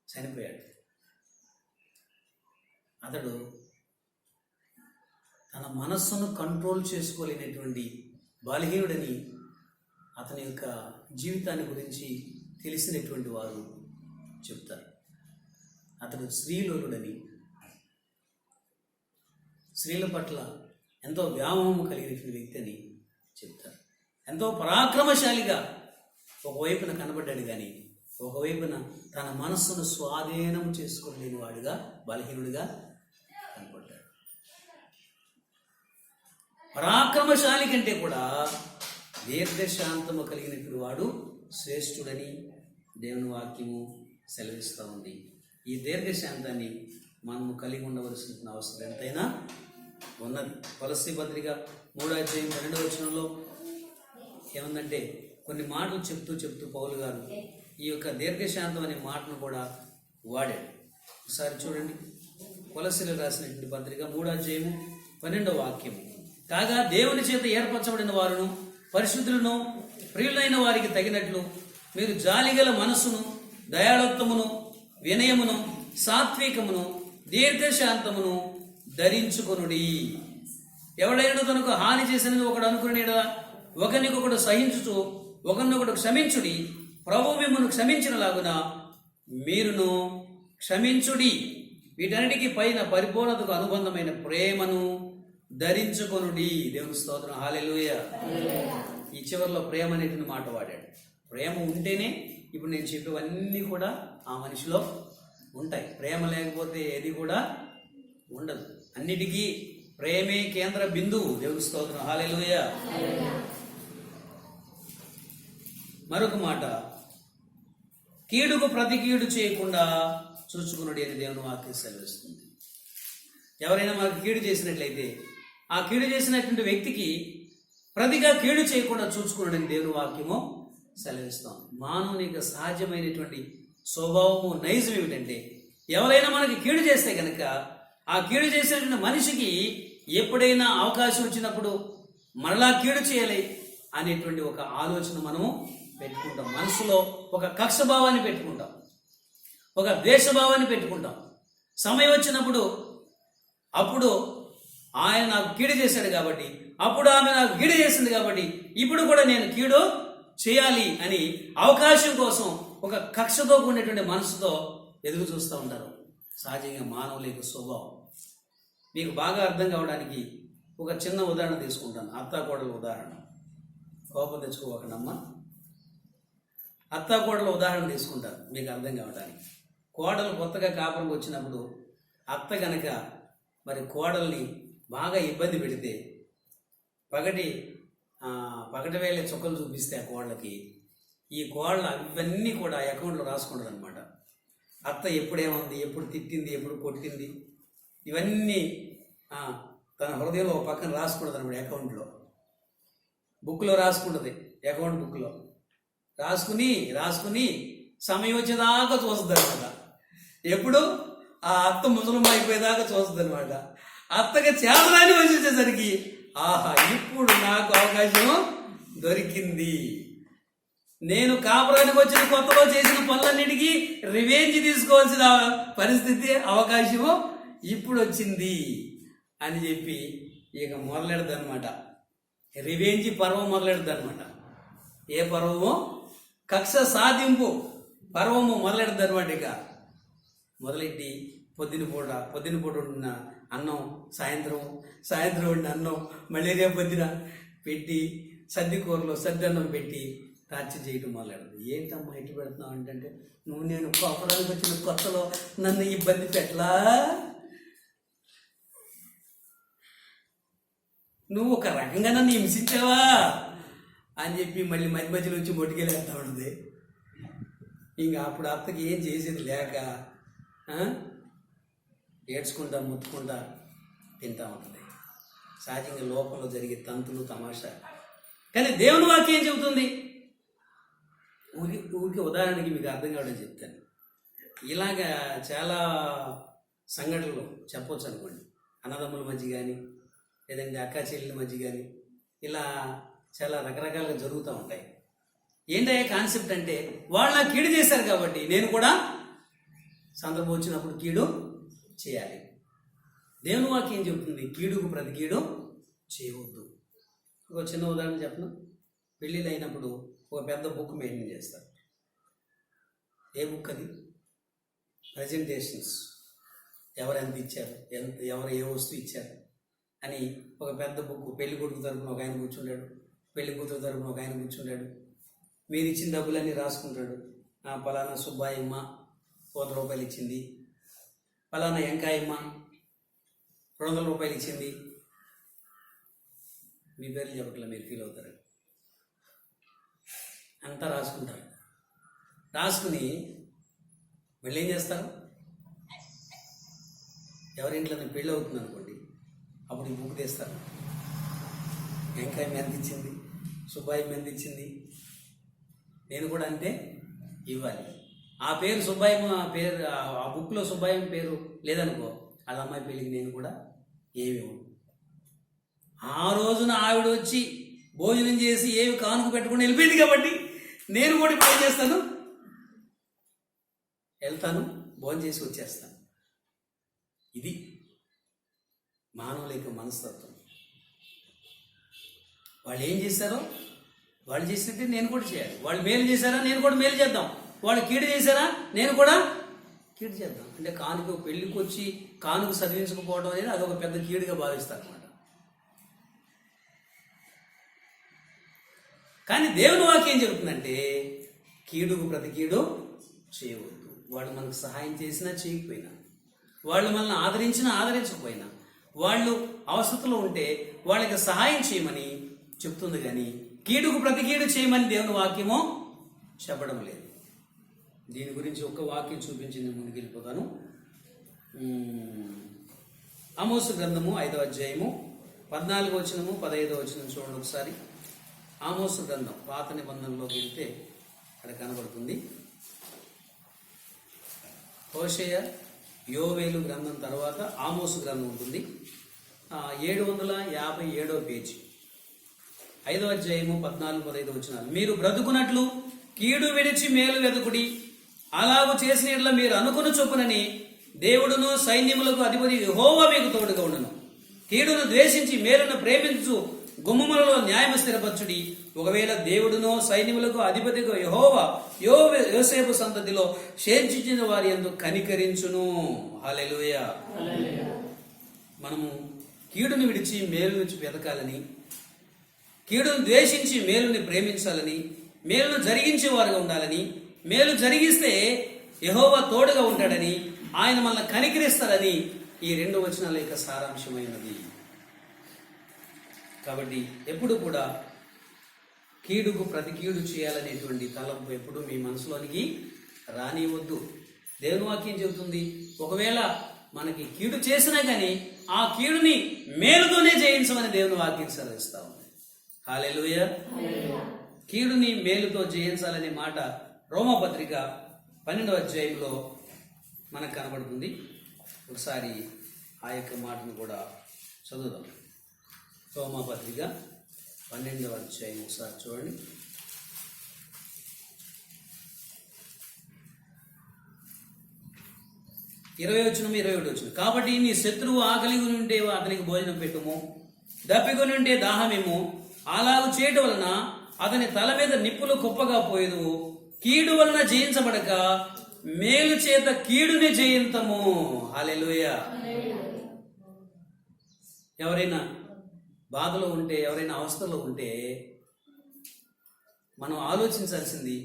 చనిపోయాడు. అతడు తన మనస్సును కంట్రోల్ చేసుకోలేనటువంటి బలహీనుడని అతని యొక్క జీవితాన్ని గురించి తెలిసినటువంటి వారు చెప్తారు. అతడు స్త్రీలోలుడని, స్త్రీల పట్ల ఎంతో వ్యామోహం కలిగినటువంటి వ్యక్తి అని చెప్తారు. ఎంతో పరాక్రమశాలిగా ఒకవైపున కనబడ్డాడు, కానీ ఒకవైపున తన మనస్సును స్వాధీనం చేసుకోలేని వాడుగా, బలహీనుడిగా కనబడ్డాడు. పరాక్రమశాలి కంటే కూడా దీర్ఘశాంతము కలిగినటువంటి వాడు శ్రేష్ఠుడని దేవుని వాక్యము సెలవిస్తూ ఉంది. ఈ దీర్ఘశాంతాన్ని మనము కలిగి ఉండవలసిన అవసరం ఎంతైనా ఉన్నది. కొలస్సీ పత్రిక 3వ అధ్యాయం 12వ వచనంలో ఏముందంటే కొన్ని మాటలు చెప్తూ పౌలు గారు ఈ యొక్క దీర్ఘశాంతం అనే మాటను కూడా వాడాడు. ఒకసారి చూడండి, కొలస్సీలకు రాసినటువంటి పత్రిక 3వ అధ్యాయము 12వ వాక్యము. కాగా దేవుని చేత ఏర్పరచబడిన వారును పరిశుద్ధులను ప్రియులైన వారికి తగినట్లు మీరు జాలిగల మనస్సును, దయాళత్వమును, వినయమును, సాత్వికమును, దీర్ఘశాంతమును ధరించుకొనుడి. ఎవడైనా తనకు హాని చేసినది ఒకడు అనుకునేదా ఒకరికొకడు సహించుచు ఒకరినొకడు క్షమించుడి. ప్రభు మిమ్మల్ని క్షమించినలాగున మీరును క్షమించుడి. వీటన్నిటికీ పైన పరిపూర్ణతకు అనుబంధమైన ప్రేమను ధరించుకొనుడి. దేవుని స్తోత్రం, హల్లెలూయా. ఈ చివరిలో ప్రేమ అనేటువంటి మాట వాడాడు. ప్రేమ ఉంటేనే ఇప్పుడు నేను చెప్పేవన్నీ కూడా ఆ మనిషిలో ఉంటాయి. ప్రేమ లేకపోతే ఏది కూడా ఉండదు. అన్నిటికీ ప్రేమే కేంద్ర బిందువు. దేవుని స్తోత్రం, హల్లెలూయా. మరొక మాట, కీడుకు ప్రతి కీడు చేయకుండా చూచుకునుడి అని దేవుని వాక్యం సెలవిస్తుంది. ఎవరైనా మనకు కీడు చేసినట్లయితే ఆ కీడు చేసినటువంటి వ్యక్తికి ప్రతిగా కీడు చేయకుండా చూచుకునుడి అని దేవుని వాక్యము సెలవిస్తాం. మానవుని యొక్క సహజమైనటువంటి స్వభావము, నైజం ఏమిటంటే ఎవరైనా మనకి కీడు చేస్తే కనుక ఆ కీడు చేసేటువంటి మనిషికి ఎప్పుడైనా అవకాశం వచ్చినప్పుడు మరలా కీడు చేయాలి అనేటువంటి ఒక ఆలోచన మనము పెట్టుకుంటాం. మనసులో ఒక కక్షభావాన్ని పెట్టుకుంటాం, ఒక ద్వేషభావాన్ని పెట్టుకుంటాం. సమయం వచ్చినప్పుడు అప్పుడు ఆయన నాకు కీడు చేశాడు కాబట్టి, అప్పుడు ఆమె నాకు కీడు చేసింది కాబట్టి ఇప్పుడు కూడా నేను కీడు చేయాలి అని అవకాశం కోసం ఒక కక్షతో కూడినటువంటి మనసుతో ఎదురు చూస్తూ ఉంటారు. సహజంగా మానవుల యొక్క స్వభావం. మీకు బాగా అర్థం కావడానికి ఒక చిన్న ఉదాహరణ తీసుకుంటాను. అత్తాకోడల ఉదాహరణ. కోపం తెచ్చుకోకనమ్మ. అత్తాకోడల ఉదాహరణ తీసుకుంటాను మీకు అర్థం కావడానికి. కోడలు కొత్తగా కాపురం వచ్చినప్పుడు అత్త గనక మరి కోడల్ని బాగా ఇబ్బంది పెడితే పగటి వేళ చుక్కలు చూపిస్తే ఆ కోళ్ళకి ఈ కోళ్ళ ఇవన్నీ కూడా అకౌంట్లో రాసుకుంటుంది అనమాట. అత్త ఎప్పుడేముంది, ఎప్పుడు తిట్టింది, ఎప్పుడు కొట్టింది, ఇవన్నీ తన హృదయంలో ఒక పక్కన రాసుకుంటుంది అనమాట. అకౌంట్లో బుక్లో రాసుకుంటుంది, అకౌంట్ బుక్లో రాసుకుని సమయం వచ్చేదాకా చూస్తుంది అనమాట. ఎప్పుడు ఆ అత్త ముసలమ్మ అయిపోయేదాకా చూస్తుంది అనమాట. అత్తగా చేతరాని వచ్చేసరికి ఆహా ఇప్పుడు నాకు అవకాశం దొరికింది, నేను కాపురానికి వచ్చిన కొత్తలో చేసిన పనులన్నిటికీ రివెంజ్ తీసుకోవాల్సిన పరిస్థితి అవకాశము ఇప్పుడు వచ్చింది అని చెప్పి ఇక మొదలెడద్దు అనమాట. రివెంజ్ పర్వం మొదలెడద్దు అనమాట. ఏ పర్వము? కక్ష సాధింపు పర్వము మొదలెడద్దు అనమాట. ఇక మొదలెట్టి పొద్దున పూట వండిన అన్నం సాయంత్రం వండిన అన్నం మళ్ళీ రేపు పొద్దున పెట్టి సద్ది కూరలో సద్ది అన్నం పెట్టి టార్చర్ చేయడం మొదలెడదు. ఏంటమ్మా ఇటు పెడుతున్నావు అంటే, నువ్వు నేను కాపురానికి వచ్చిన కొత్తలో నన్ను ఇబ్బంది పెట్టలా, నువ్వు ఒక రకంగా నన్ను హింసించావా అని చెప్పి మళ్ళీ మధ్యలో వచ్చి మొట్టుకెళ్ళేస్తా ఉంటుంది. ఇంకా అప్పుడు అత్తకి ఏం చేసేది లేక ఏడ్చుకుంటా ముత్తుకుంటా తింటా ఉంటుంది. సహజంగా లోకంలో జరిగే తంతులు తమాషా. కానీ దేవుని వాక్యం ఏం చెబుతుంది? ఊరికి ఉదాహరణకి మీకు అర్థం కావడం చెప్తాను. ఇలాగా చాలా సంఘటనలు చెప్పవచ్చు అనుకోండి. అన్నదమ్ముల మధ్య కానీ, లేదంటే అక్కా చెల్లెల మధ్య కానీ, ఇలా చాలా రకరకాలుగా జరుగుతూ ఉంటాయి. ఏంటయ్యా కాన్సెప్ట్ అంటే, వాళ్ళు నాకు కీడు చేశారు కాబట్టి నేను కూడా సందర్భం వచ్చినప్పుడు కీడు చేయాలి. దేవుని వాక్యం ఏం చెబుతుంది? కీడుకు ప్రతి కీడు చేయవద్దు. ఒక చిన్న ఉదాహరణ చెప్పను. పెళ్ళిళ్ళు అయినప్పుడు ఒక పెద్ద బుక్ మెయింటైన్ చేస్తారు. ఏ బుక్ అది? ప్రజెంటేషన్స్, ఎవరు ఎంత ఇచ్చారు, ఎవరు ఏ వస్తువు ఇచ్చారు అని ఒక పెద్ద బుక్. పెళ్లి కొడుకు తరపున ఒక ఆయన కూర్చుంటాడు, పెళ్లి కూతురు తరపున ఒక ఆయన కూర్చుంటాడు. మీరు ఇచ్చిన డబ్బులన్నీ రాసుకుంటాడు. పలానా సుబ్బాయమ్మ 100 రూపాయలు ఇచ్చింది, పలానా వెంకాయమ్మ 200 రూపాయలు ఇచ్చింది. మీ పేర్లు చెప్పట్లా, మీరు ఫీల్ అవుతారు. అంతా రాసుకుంటారు. రాసుకుని మళ్ళీ ఏం చేస్తారు? ఎవరింట్లో పెళ్ళి అవుతుంది అనుకోండి, అప్పుడు ఈ బుక్ తీస్తారు. వెంకాయమ్మ ఎంత ఇచ్చింది, సుబ్బాయమ్మ ఎంత ఇచ్చింది, నేను కూడా అంతే ఇవ్వాలి. ఆ పేరు సుబ్బాయమ్మ పేరు, ఆ బుక్లో సుబ్బాయమ్మ పేరు లేదనుకో, వాళ్ళ అమ్మాయి పెళ్ళికి నేను కూడా ఏమి ఇవ్వను. ఆ రోజున ఆవిడ వచ్చి భోజనం చేసి ఏమి కానుక పెట్టకుండా వెళ్ళిపోయింది కాబట్టి నేను కూడా ఇప్పుడు ఏం చేస్తాను? వెళ్తాను, భోజనం చేసి వచ్చేస్తాను. ఇది మానవుల యొక్క మనస్తత్వం. వాళ్ళు ఏం చేశారో వాళ్ళు చేసినట్టే నేను కూడా చేయాలి. వాళ్ళు మేలు చేశారా, నేను కూడా మేలు చేద్దాం. వాళ్ళు కీడు చేశారా, నేను కూడా కీడు చేద్దాం. అంటే కానుక, పెళ్లికి వచ్చి కానుక చదివించకపోవడం అనేది అదొక పెద్ద కీడుగా భావిస్తారు అన్నమాట. కానీ దేవుని వాక్యం ఏం చెబుతుందంటే, కీడుకు ప్రతి కీడు చేయవద్దు. వాళ్ళు మనకు సహాయం చేసినా చేయకపోయినా, వాళ్ళు మనల్ని ఆదరించినా ఆదరించకపోయినా, వాళ్ళు అవసరతలో ఉంటే వాళ్ళకి సహాయం చేయమని చెప్తుంది. కానీ కీడుకు ప్రతి కీడు చేయమని దేవుని వాక్యము చెప్పడం లేదు. దీని గురించి ఒక వాక్యం చూపించి నేను ముందుకు వెళ్ళిపోతాను. ఆమోసు గ్రంథము 5వ అధ్యాయము 14వ వచనము 15వ వచనం చూడండి ఒకసారి. ఆమోసు గ్రంథం పాత నిబంధనలోకి వెళ్తే అక్కడ కనబడుతుంది. హోషేయ, యోవేలు గ్రంథం తర్వాత ఆమోసు గ్రంథం ఉంటుంది. 757వ పేజీ, 5వ అధ్యాయము 14-15 వచనాలు. మీరు బ్రతుకున్నట్లు కీడు విడిచి మేలు వెతుకుడి, అలాగూ చేసిన యెడల మీరు అనుకుని చొప్పునని దేవుడును సైన్యములకు అధిపతి యెహోవా మీకు తోడుగా ఉండును. కీడును ద్వేషించి మేలును ప్రేమించు గుమ్మములలో న్యాయము స్థిరపరచుడి. ఒకవేళ దేవుడును సైన్యములకు అధిపతిగా యెహోవా యోసేపు సంతతిలో శేషించిన వారి యందు కనికరించును. హల్లెలూయా. మనము కీడును విడిచి మేలు నుంచి వెతకాలని, కీడును ద్వేషించి మేలుని ప్రేమించాలని, మేలును జరిగించే వారుగా ఉండాలని, మేలు జరిగిస్తే యెహోవా తోడుగా ఉంటాడని, ఆయన మనల్ని కనికరిస్తాడని ఈ 2 వచనాల యొక్క సారాంశమైనది. కాబట్టి ఎప్పుడు కూడా కీడుకు ప్రతి కీడు చేయాలనేటువంటి తలంపు ఎప్పుడు మీ మనసులోనికి రానివద్దు. దేవుని వాక్యం చెబుతుంది, ఒకవేళ మనకి కీడు చేసినా కానీ ఆ కీడుని మేలుతోనే జయించమని దేవుని వాక్యం సెలవిస్తా ఉంది. హల్లెలూయా. కీడుని మేలుతో జయించాలనే మాట రోమపత్రిక 12వ అధ్యాయంలో మనకు కనబడుతుంది. ఒకసారి ఆ యొక్క మాటను కూడా చదువుదాం. రోమపత్రిక 12వ అధ్యాయం ఒకసారి చూడండి. 20-21. కాబట్టి నీ శత్రువు ఆకలిగా ఉంటే అతనికి భోజనం పెట్టుము, దప్పికొని ఉంటే దాహమేమో. అలాగు చేయటం వలన అతని తల మీద నిప్పులు కుప్పగా పోయేదు. కీడు వలన జయించబడక మేలు చేత కీడుని జయింతము. హల్లెలూయా. ఎవరైనా బాధలో ఉంటే, ఎవరైనా అవస్థలో ఉంటే మనం ఆలోచించాల్సింది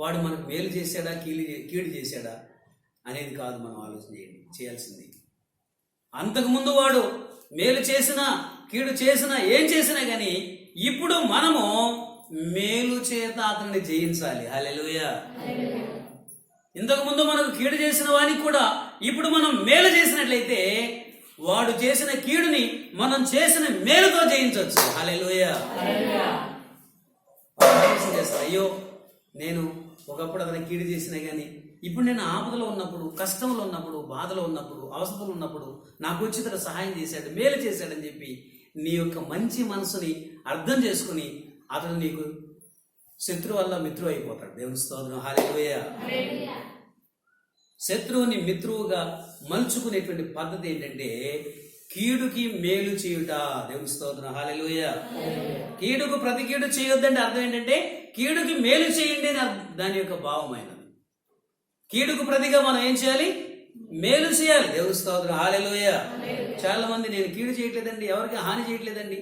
వాడు మనకు మేలు చేశాడా కీడు చేశాడా అనేది కాదు. మనం ఆలోచన చేయాల్సింది అంతకుముందు వాడు మేలు చేసినా కీడు చేసినా ఏం చేసినా కానీ ఇప్పుడు మనము మేలు చేత అతన్ని జయించాలి. హల్లెలూయా. ఇంతకు ముందు మనకు కీడు చేసిన వానికి కూడా ఇప్పుడు మనం మేలు చేసినట్లయితే వాడు చేసిన కీడుని మనం చేసిన మేలుతో జయించవచ్చు. హల్లెలూయా. అయ్యో, నేను ఒకప్పుడు అతనికి కీడు చేసినా కానీ ఇప్పుడు నేను ఆపదలో ఉన్నప్పుడు, కష్టంలో ఉన్నప్పుడు, బాధలో ఉన్నప్పుడు, అవసరంలో ఉన్నప్పుడు నాకు వచ్చి ఇతడు సహాయం చేశాడు, మేలు చేశాడని చెప్పి నీ యొక్క మంచి మనసుని అర్థం చేసుకుని అతను నీకు శత్రువు వల్ల మిత్రువు అయిపోతాడు. దేవుని స్తోత్రం. హల్లెలూయా. శత్రువుని మిత్రువుగా మలుచుకునేటువంటి పద్ధతి ఏంటంటే కీడుకి మేలు చేయుట. దేవుని స్తోత్రం. హల్లెలూయా. కీడుకు ప్రతి కీడు చేయొద్దంటే అర్థం ఏంటంటే కీడుకి మేలు చేయండి అని దాని యొక్క భావమైనది. కీడుకు ప్రతిగా మనం ఏం చేయాలి? మేలు చేయాలి. దేవుని స్తోత్రం. హల్లెలూయా. చాలా మంది నేను కీడు చేయట్లేదండి, ఎవరికి హాని చేయట్లేదండి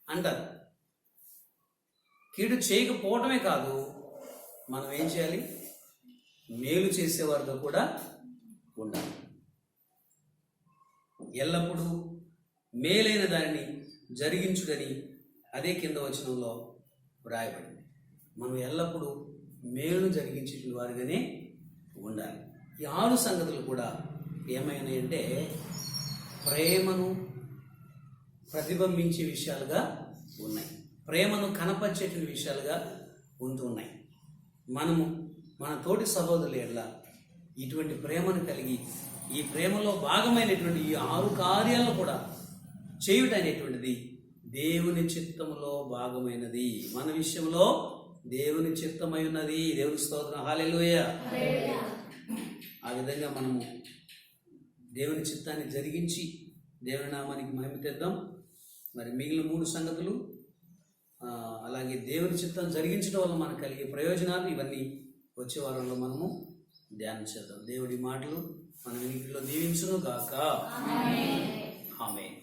అంటారు. కీడు చేయకపోవటమే కాదు, మనం ఏం చేయాలి? మేలు చేసేవారితో కూడా ఉండాలి. ఎల్లప్పుడూ మేలైన దానిని జరిగించుడని అదే కింద వచనంలో వ్రాయబడింది. మనం ఎల్లప్పుడూ మేలు జరిగించే వారిగానే ఉండాలి. ఈ 6 సంగతులు కూడా ఏమైనాయంటే ప్రేమను ప్రతిబింబించే విషయాలుగా ఉన్నాయి, ప్రేమను కనపరిచేటువంటి విషయాలుగా ఉంటున్నాయి. మనము మన తోటి సహోదరుల ఎడల ఇటువంటి ప్రేమను కలిగి ఈ ప్రేమలో భాగమైనటువంటి ఈ 6 కార్యాలను కూడా చేయుట అనేటువంటిది దేవుని చిత్తములో భాగమైనది. మన విషయంలో దేవుని చిత్తమై ఉన్నది. దేవుని స్తోత్రం. హల్లెలూయా. ఆ విధంగా మనము దేవుని చిత్తాన్ని జరిగించి దేవుని నామానికి మహిమ తెద్దాం. మరి మిగిలిన 3 సంగతులు, అలాగే దేవుని చిత్తం జరిగించడం వల్ల మనకు కలిగే ప్రయోజనాలు, ఇవన్నీ వచ్చే వారంలో మనము ధ్యానం చేద్దాం. దేవుడి మాటలు మన వినికిడిలో దీవించును గాక. ఆమేన్.